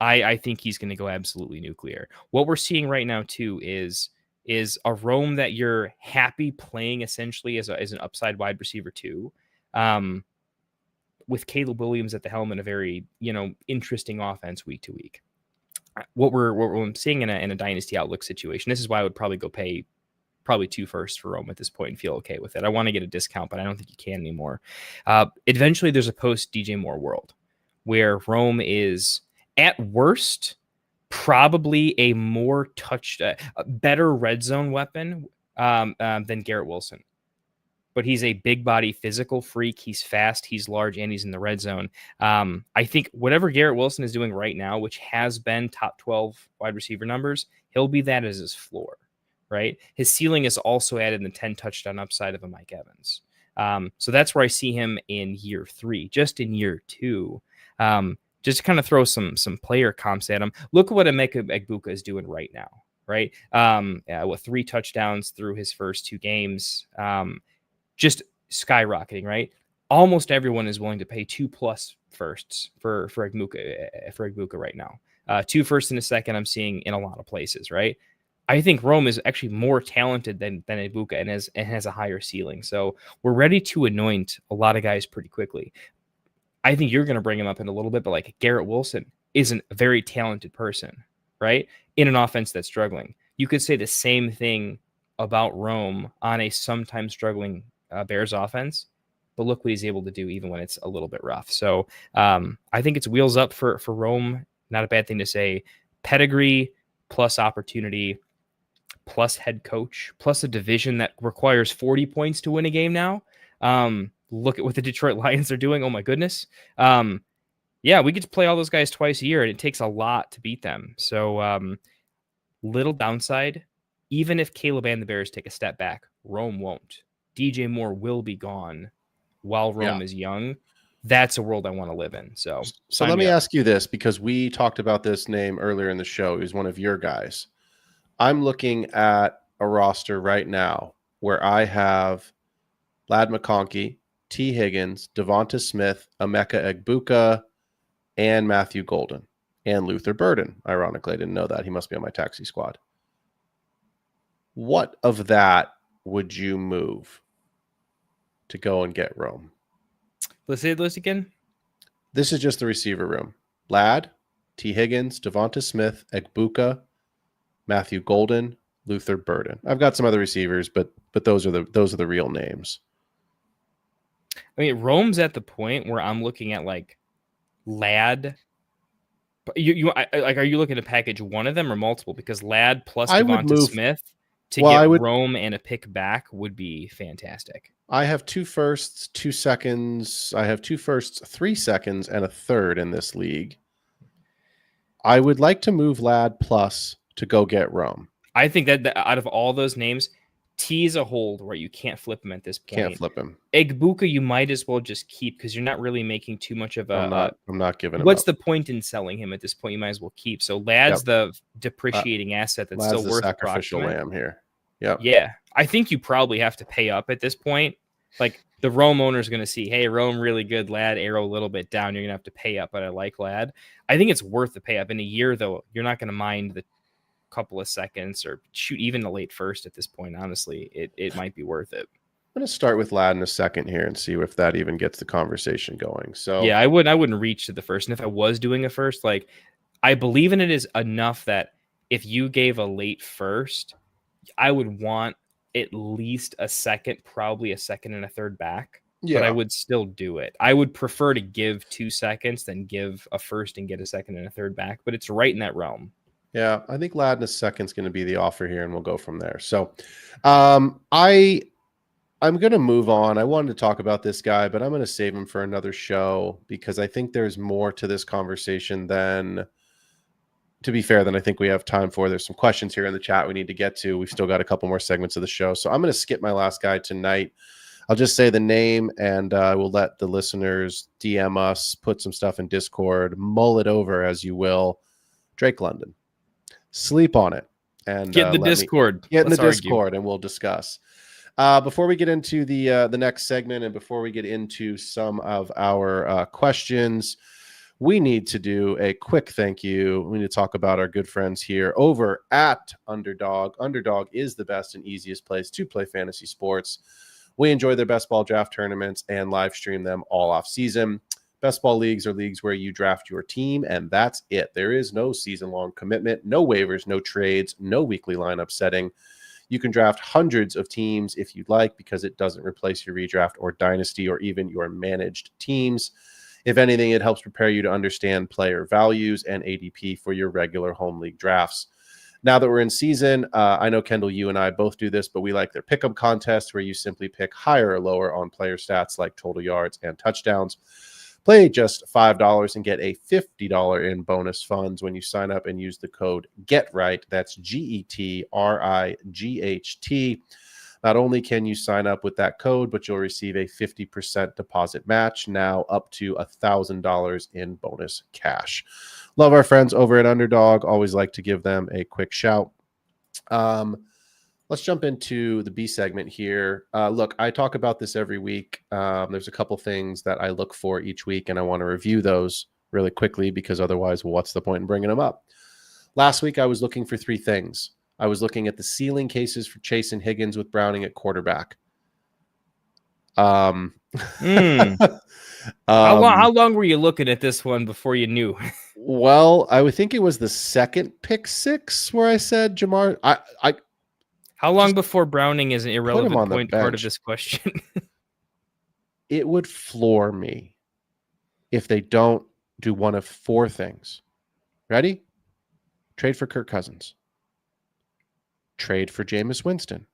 I think he's going to go absolutely nuclear. What we're seeing right now too is a Rome that you're happy playing essentially as an upside wide receiver too, with Caleb Williams at the helm in a very interesting offense week to week. What we're seeing in a Dynasty Outlook situation. This is why I would probably go pay probably 2 firsts for Rome at this point and feel okay with it. I want to get a discount, but I don't think you can anymore. Eventually, there's a post DJ Moore world where Rome is at worst probably a more a better red zone weapon than Garrett Wilson. But he's a big body physical freak. He's fast, he's large, and he's in the red zone. I think whatever Garrett Wilson is doing right now, which has been top 12 wide receiver numbers, he'll be that as his floor, right? His ceiling is also added in the 10 touchdown upside of a Mike Evans. So that's where I see him in year 3. Just in year 2, just to kind of throw some player comps at him. Look at what Emeka Egbuka is doing right now, right? With 3 touchdowns through his first 2 games. Just skyrocketing, right? Almost everyone is willing to pay 2+ firsts for Egbuka right now. 2 firsts and a second I'm seeing in a lot of places, right? I think Rome is actually more talented than Egbuka and has a higher ceiling. So we're ready to anoint a lot of guys pretty quickly. I think you're going to bring him up in a little bit, but like Garrett Wilson isn't a very talented person, right? In an offense that's struggling. You could say the same thing about Rome on a sometimes struggling Bears offense, but look what he's able to do even when it's a little bit rough. So I think it's wheels up for Rome. Not a bad thing to say. Pedigree plus opportunity plus head coach plus a division that requires 40 points to win a game now. Look at what the Detroit Lions are doing. Oh my goodness. Yeah, we get to play all those guys twice a year, and it takes a lot to beat them. So little downside. Even if Caleb and the Bears take a step back, Rome won't. DJ Moore will be gone while Rome is young. That's a world I want to live in. So let me ask you this, because we talked about this name earlier in the show. He's one of your guys. I'm looking at a roster right now where I have Ladd McConkey, T. Higgins, Devonta Smith, Emeka Egbuka, and Matthew Golden, and Luther Burden. Ironically, I didn't know that. He must be on my taxi squad. What of that would you move to go and get Rome? Let's say the list again. This is just the receiver room. Ladd, T. Higgins, Devonta Smith, Egbuka, Matthew Golden, Luther Burden. I've got some other receivers, but those are the real names. I mean, Rome's at the point where I'm looking at like Ladd. Are you looking to package one of them or multiple? Because Ladd plus Devonta Smith to get Rome and a pick back would be fantastic. I have 2 firsts, 2 seconds. I have 2 firsts, 3 seconds, and a third in this league. I would like to move Ladd plus to go get Rome. I think that out of all those names, T is a hold where you can't flip him at this point. Can't flip him. Egbuka, you might as well just keep because you're not really making too much of a. I'm not giving him. What's the point in selling him at this point? You might as well keep. So Ladd's the depreciating asset that's Ladd's still worth sacrificial lamb here. Yeah. Yeah. I think you probably have to pay up at this point. Like the Rome owner is going to see, hey, Rome really good, Ladd arrow a little bit down. You're going to have to pay up, but I like Ladd. I think it's worth the pay up. In a year, though, you're not going to mind the couple of seconds or shoot even the late first at this point. Honestly, it might be worth it. I'm going to start with Ladd in a second here and see if that even gets the conversation going. So yeah, I wouldn't reach to the first. And if I was doing a first, like I believe in it is enough that if you gave a late first, I would want at least a second, probably a second and a third back. Yeah. But I would still do it. I would prefer to give 2 seconds than give a first and get a second and a third back, but it's right in that realm. Yeah, I think Ladd in a second is going to be the offer here, and we'll go from there. So I'm going to move on. I wanted to talk about this guy, but I'm going to save him for another show because I think there's more to this conversation than, to be fair, than I think we have time for. There's some questions here in the chat we need to get to. We've still got a couple more segments of the show. So I'm going to skip my last guy tonight. I'll just say the name, and we'll let the listeners DM us, put some stuff in Discord, mull it over as you will. Drake London. Sleep on it. And get in the Discord. Get in the Discord, and we'll discuss. Before we get into the next segment and before we get into some of our questions, we need to do a quick thank you. We need to talk about our good friends here over at Underdog. Underdog is the best and easiest place to play fantasy sports. We enjoy their best ball draft tournaments and live stream them all off season. Best ball leagues are leagues where you draft your team, and that's it. There is no season-long commitment, no waivers, no trades, no weekly lineup setting. You can draft hundreds of teams if you'd like, because it doesn't replace your redraft or dynasty or even your managed teams. If anything, it helps prepare you to understand player values and ADP for your regular home league drafts. Now that we're in season, I know, Kendall, you and I both do this, but we like their pick'em contests where you simply pick higher or lower on player stats like total yards and touchdowns. Play just $5 and get a $50 in bonus funds when you sign up and use the code GETRIGHT. That's GETRIGHT. Not only can you sign up with that code, but you'll receive a 50% deposit match, now up to $1,000 in bonus cash. Love our friends over at Underdog. Always like to give them a quick shout. Let's jump into the B segment here. Look, I talk about this every week. There's a couple things that I look for each week, and I want to review those really quickly because otherwise, what's the point in bringing them up? Last week, I was looking for three things. I was looking at the ceiling cases for Chase and Higgins with Browning at quarterback. How long were you looking at this one before you knew? Well, I would think it was the second pick six where I said Jamar. How long before Browning is an irrelevant point part of this question? It would floor me if they don't do one of four things. Ready? Trade for Kirk Cousins. Trade for Jameis Winston.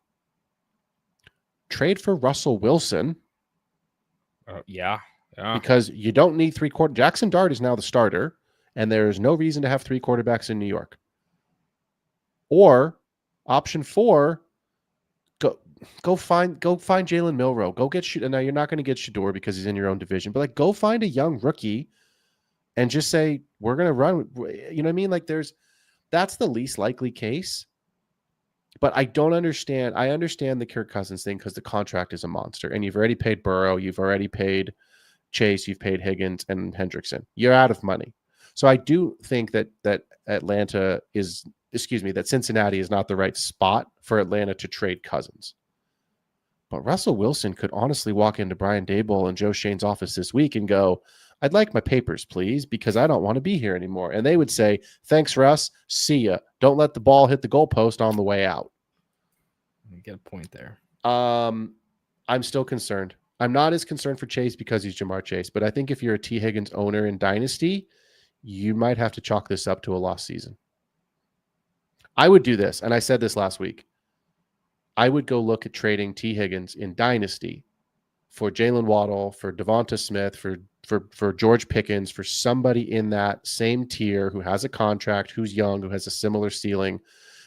Trade for Russell Wilson. Yeah. Because you don't need three quarter. Jackson Dart is now the starter, and there is no reason to have three quarterbacks in New York. Or option 4, go find Jalen Milroe. Go get Shador. Now you're not going to get Shador because he's in your own division, but like go find a young rookie and just say we're going to run. You know what I mean? Like that's the least likely case. But I don't understand. I understand the Kirk Cousins thing because the contract is a monster, and you've already paid Burrow, you've already paid Chase, you've paid Higgins and Hendrickson. You're out of money. So I do think that that Cincinnati is not the right spot for Atlanta to trade Cousins. But Russell Wilson could honestly walk into Brian Daboll and Joe Shane's office this week and go, I'd like my papers, please, because I don't want to be here anymore. And they would say, thanks, Russ. See ya. Don't let the ball hit the goalpost on the way out. You get a point there. I'm still concerned. I'm not as concerned for Chase because he's Jamar Chase, but I think if you're a T. Higgins owner in Dynasty, you might have to chalk this up to a lost season. I would do this, and I said this last week. I would go look at trading T. Higgins in Dynasty for Jalen Waddle, for Devonta Smith, for George Pickens, for somebody in that same tier who has a contract, who's young, who has a similar ceiling,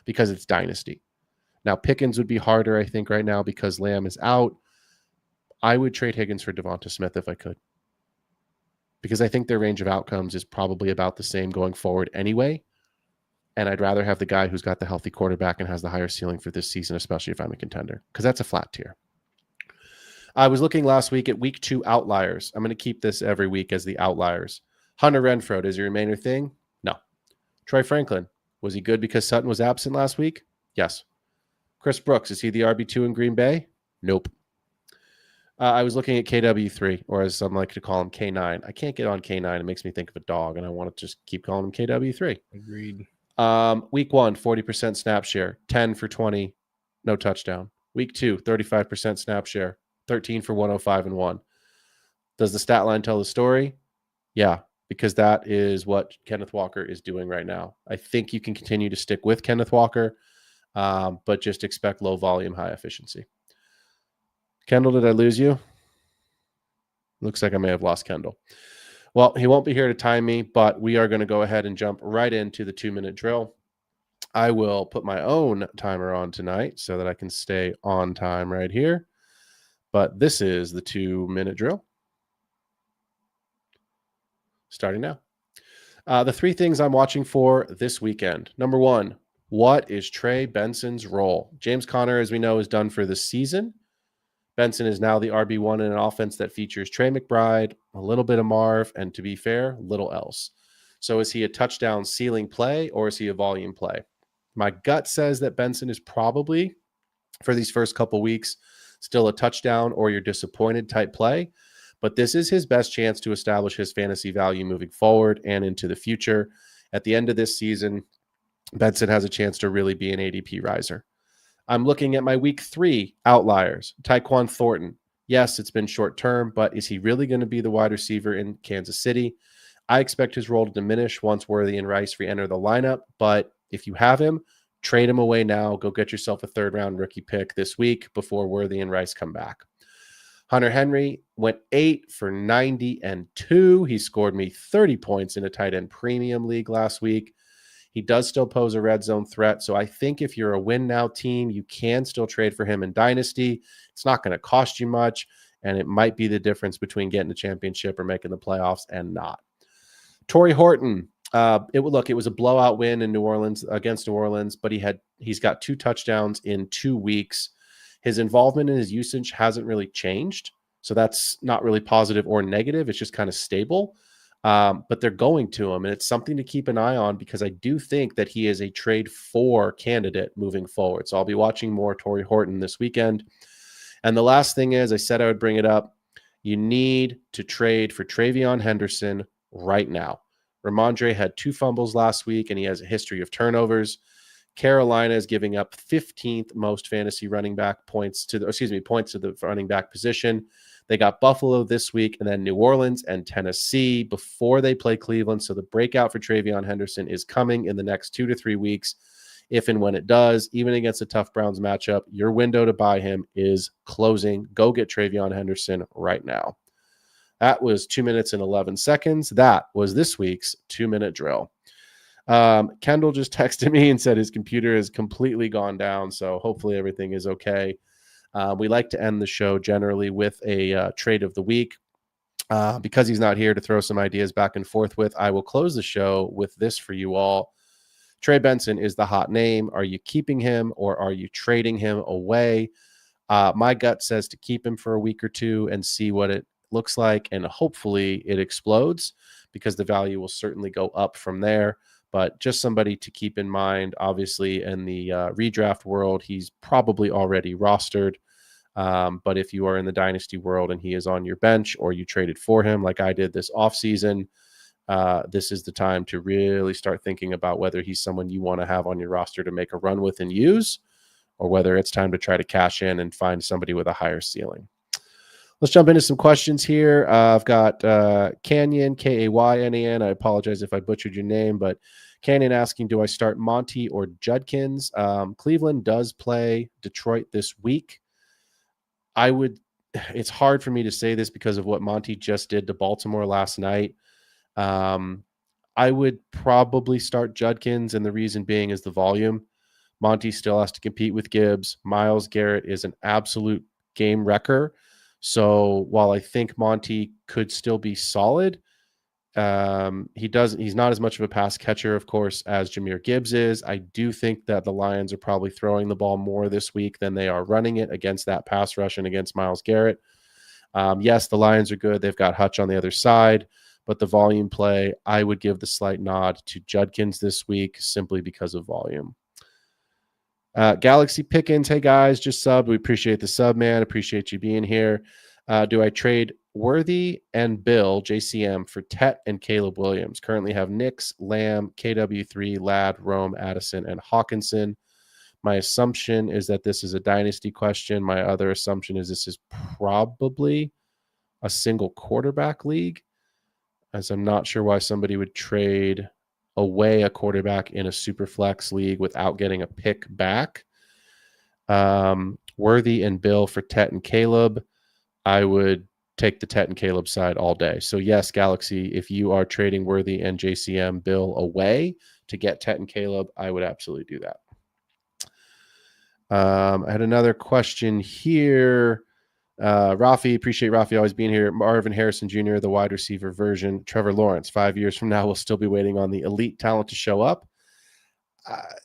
because it's Dynasty. Now, Pickens would be harder, I think, right now because Lamb is out. I would trade Higgins for Devonta Smith if I could, because I think their range of outcomes is probably about the same going forward anyway. And I'd rather have the guy who's got the healthy quarterback and has the higher ceiling for this season, especially if I'm a contender, because that's a flat tier. I was looking last week at week 2 outliers. I'm going to keep this every week as the outliers. Hunter Renfrow, is he remainder thing? No. Troy Franklin, was he good because Sutton was absent last week? Yes. Chris Brooks, is he the RB2 in Green Bay? Nope. I was looking at KW3, or as some like to call him, K9. I can't get on K9. It makes me think of a dog, and I want to just keep calling him KW3. Agreed. Week 1, 40% snap share, 10 for 20, no touchdown. Week 2, 35% snap share, 13 for 105 and 1. Does the stat line tell the story? Yeah, because that is what Kenneth Walker is doing right now. I think you can continue to stick with Kenneth Walker, but just expect low volume, high efficiency. Kendall, did I lose you? Looks like I may have lost Kendall. Well, he won't be here to time me, but we are going to go ahead and jump right into the 2-minute drill. I will put my own timer on tonight so that I can stay on time right here. But this is the 2-minute drill. Starting now. The 3 things I'm watching for this weekend. Number 1, what is Trey Benson's role? James Conner, as we know, is done for the season. Benson is now the RB1 in an offense that features Trey McBride, a little bit of Marv, and to be fair, little else. So is he a touchdown ceiling play or is he a volume play? My gut says that Benson is probably, for these first couple weeks, still a touchdown or you're disappointed type play. But this is his best chance to establish his fantasy value moving forward and into the future. At the end of this season, Benson has a chance to really be an ADP riser. I'm looking at my week 3 outliers. Tyquan Thornton. Yes, it's been short term, but is he really going to be the wide receiver in Kansas City? I expect his role to diminish once Worthy and Rice re-enter the lineup, but if you have him, trade him away now. Go get yourself a 3rd-round rookie pick this week before Worthy and Rice come back. Hunter Henry went 8 for 90 and 2. He scored me 30 points in a tight end premium league last week. He does still pose a red zone threat. So I think if you're a win now team, you can still trade for him in Dynasty. It's not going to cost you much, and it might be the difference between getting a championship or making the playoffs and not. Torrey Horton. It was a blowout win in New Orleans against New Orleans, but he's got 2 touchdowns in 2 weeks. His involvement in his usage hasn't really changed. So that's not really positive or negative. It's just kind of stable. But they're going to him, and it's something to keep an eye on because I do think that he is a trade for candidate moving forward. So I'll be watching more Torrey Horton this weekend. And the last thing is, I said I would bring it up. You need to trade for Travion Henderson right now. Ramondre had 2 fumbles last week, and he has a history of turnovers. Carolina is giving up 15th most fantasy running back points to the running back position. They got Buffalo this week and then New Orleans and Tennessee before they play Cleveland. So the breakout for Travion Henderson is coming in the next 2 to 3 weeks. If and when it does, even against a tough Browns matchup, your window to buy him is closing. Go get Travion Henderson right now. That was 2 minutes and 11 seconds. That was this week's 2-minute drill. Kendall just texted me and said his computer has completely gone down. So hopefully everything is okay. We like to end the show generally with a trade of the week. Because he's not here to throw some ideas back and forth with, I will close the show with this for you all. Trey Benson is the hot name. Are you keeping him or are you trading him away? My gut says to keep him for a week or 2 and see what it looks like, and hopefully it explodes because the value will certainly go up from there. But just somebody to keep in mind. Obviously, in the redraft world, he's probably already rostered. But if you are in the Dynasty world and he is on your bench or you traded for him like I did this offseason, this is the time to really start thinking about whether he's someone you want to have on your roster to make a run with and use, or whether it's time to try to cash in and find somebody with a higher ceiling. Let's jump into some questions here. I've got Canyon, Kaynan. I apologize if I butchered your name, but Canyon asking, do I start Monty or Judkins? Cleveland does play Detroit this week. It's hard for me to say this because of what Monty just did to Baltimore last night. I would probably start Judkins, and the reason being is the volume. Monty still has to compete with Gibbs. Myles Garrett is an absolute game wrecker. So while I think Monty could still be solid, he's not as much of a pass catcher, of course, as Jahmyr Gibbs is. I do think that the Lions are probably throwing the ball more this week than they are running it against that pass rush and against Myles Garrett. Yes, the Lions are good. They've got Hutch on the other side, but the volume play, I would give the slight nod to Judkins this week simply because of volume. Galaxy Pickens, hey guys, just subbed. We appreciate the sub, man. Appreciate you being here. Do I trade Worthy and Bill, JCM, for Tet and Caleb Williams? Currently have Nix, Lamb, KW3, Ladd, Rome, Addison, and Hawkinson. My assumption is that this is a dynasty question. My other assumption is this is probably a single quarterback league, as I'm not sure why somebody would trade away a quarterback in a super flex league without getting a pick back. Worthy and Bill for Tet and Caleb. I would take the Tet and Caleb side all day. So yes, Galaxy, if you are trading Worthy and JCM Bill away to get Tet and Caleb, I would absolutely do that. I had another question here. Rafi, appreciate Rafi always being here. Marvin Harrison Jr., the wide receiver version. Trevor Lawrence, 5 years from now, we'll still be waiting on the elite talent to show up.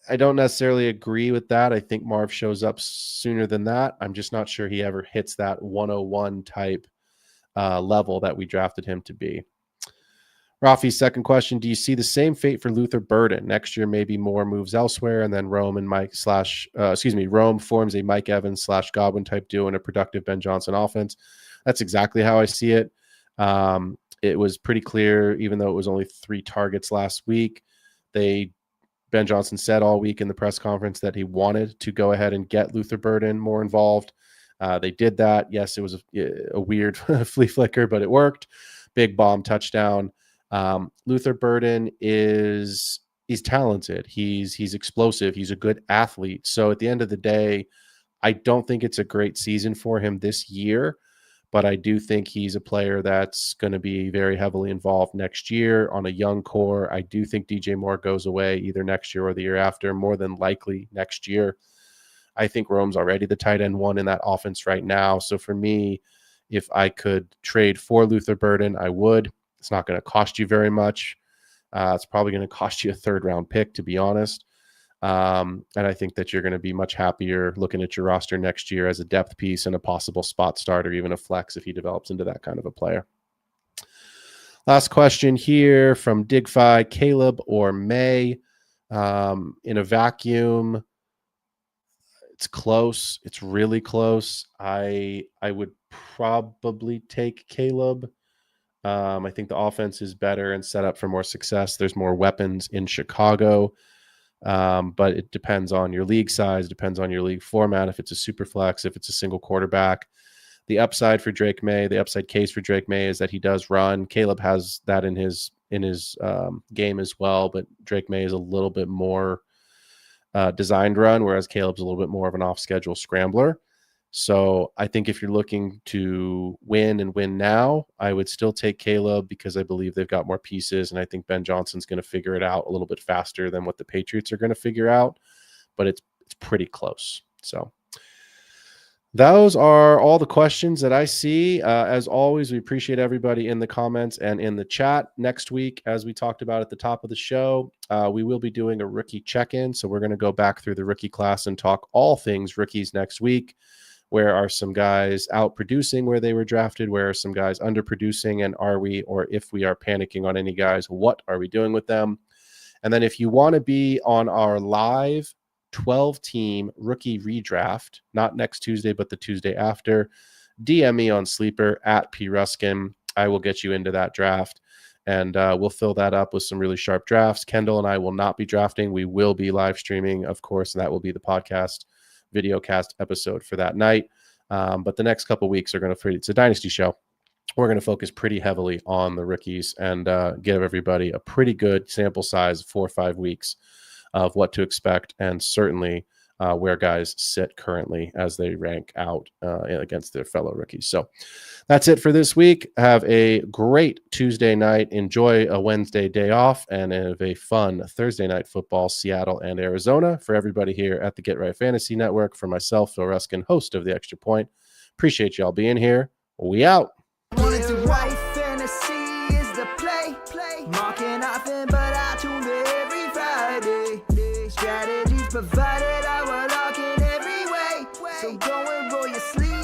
I don't necessarily agree with that. I think Marv shows up sooner than that. I'm just not sure he ever hits that 101 type level that we drafted him to be. Rafi's second question, do you see the same fate for Luther Burden? Next year, maybe more moves elsewhere, and then Rome forms a Mike Evans / Godwin type duo in a productive Ben Johnson offense. That's exactly how I see it. It was pretty clear, even though it was only 3 targets last week, they Ben Johnson said all week in the press conference that he wanted to go ahead and get Luther Burden more involved. They did that. Yes, it was a weird flea flicker, but it worked. Big bomb touchdown. Luther Burden he's talented. He's explosive. He's a good athlete. So at the end of the day, I don't think it's a great season for him this year, but I do think he's a player that's going to be very heavily involved next year on a young core. I do think DJ Moore goes away either next year or the year after, more than likely next year. I think Rome's already the tight end one in that offense right now. So for me, if I could trade for Luther Burden, I would. It's not going to cost you very much. It's probably going to cost you a 3rd round pick, to be honest. And I think that you're going to be much happier looking at your roster next year as a depth piece and a possible spot start or even a flex if he develops into that kind of a player. Last question here from Digfi, Caleb or May. In a vacuum, it's close. It's really close. I would probably take Caleb. I think the offense is better and set up for more success. There's more weapons in Chicago. But it depends on your league size, depends on your league format. If it's a super flex, if it's a single quarterback, the upside for Drake May, the upside case for Drake May is that he does run. Caleb has that in his game as well, but Drake May is a little bit more designed run, whereas Caleb's a little bit more of an off schedule scrambler. So I think if you're looking to win and win now, I would still take Caleb because I believe they've got more pieces. And I think Ben Johnson's going to figure it out a little bit faster than what the Patriots are going to figure out, but it's pretty close. So those are all the questions that I see. As always, we appreciate everybody in the comments and in the chat. Next week, as we talked about at the top of the show, we will be doing a rookie check-in. So we're going to go back through the rookie class and talk all things rookies next week. Where are some guys out producing where they were drafted? Where are some guys underproducing? And are we, or if we are panicking on any guys, what are we doing with them? And then if you want to be on our live 12-team rookie redraft, not next Tuesday, but the Tuesday after, DM me on Sleeper at @PRuskin. I will get you into that draft. And we'll fill that up with some really sharp drafts. Kendall and I will not be drafting. We will be live streaming, of course, and that will be the podcast video cast episode for that night. But the next couple of weeks are going to, it's a Dynasty show. We're going to focus pretty heavily on the rookies and give everybody a pretty good sample size, 4 or 5 weeks of what to expect, and certainly where guys sit currently as they rank out against their fellow rookies. So that's it for this week. Have a great Tuesday night. Enjoy a Wednesday day off and have a fun Thursday night football, Seattle and Arizona. For everybody here at the Get Right Fantasy Network, for myself, Phil Ruskin, host of The Extra Point, appreciate y'all being here. We out. Fantasy is the play. Marking nothing, but I tune in every Friday. Strategies provided, I will lock in every way. So go and roll your sleeve.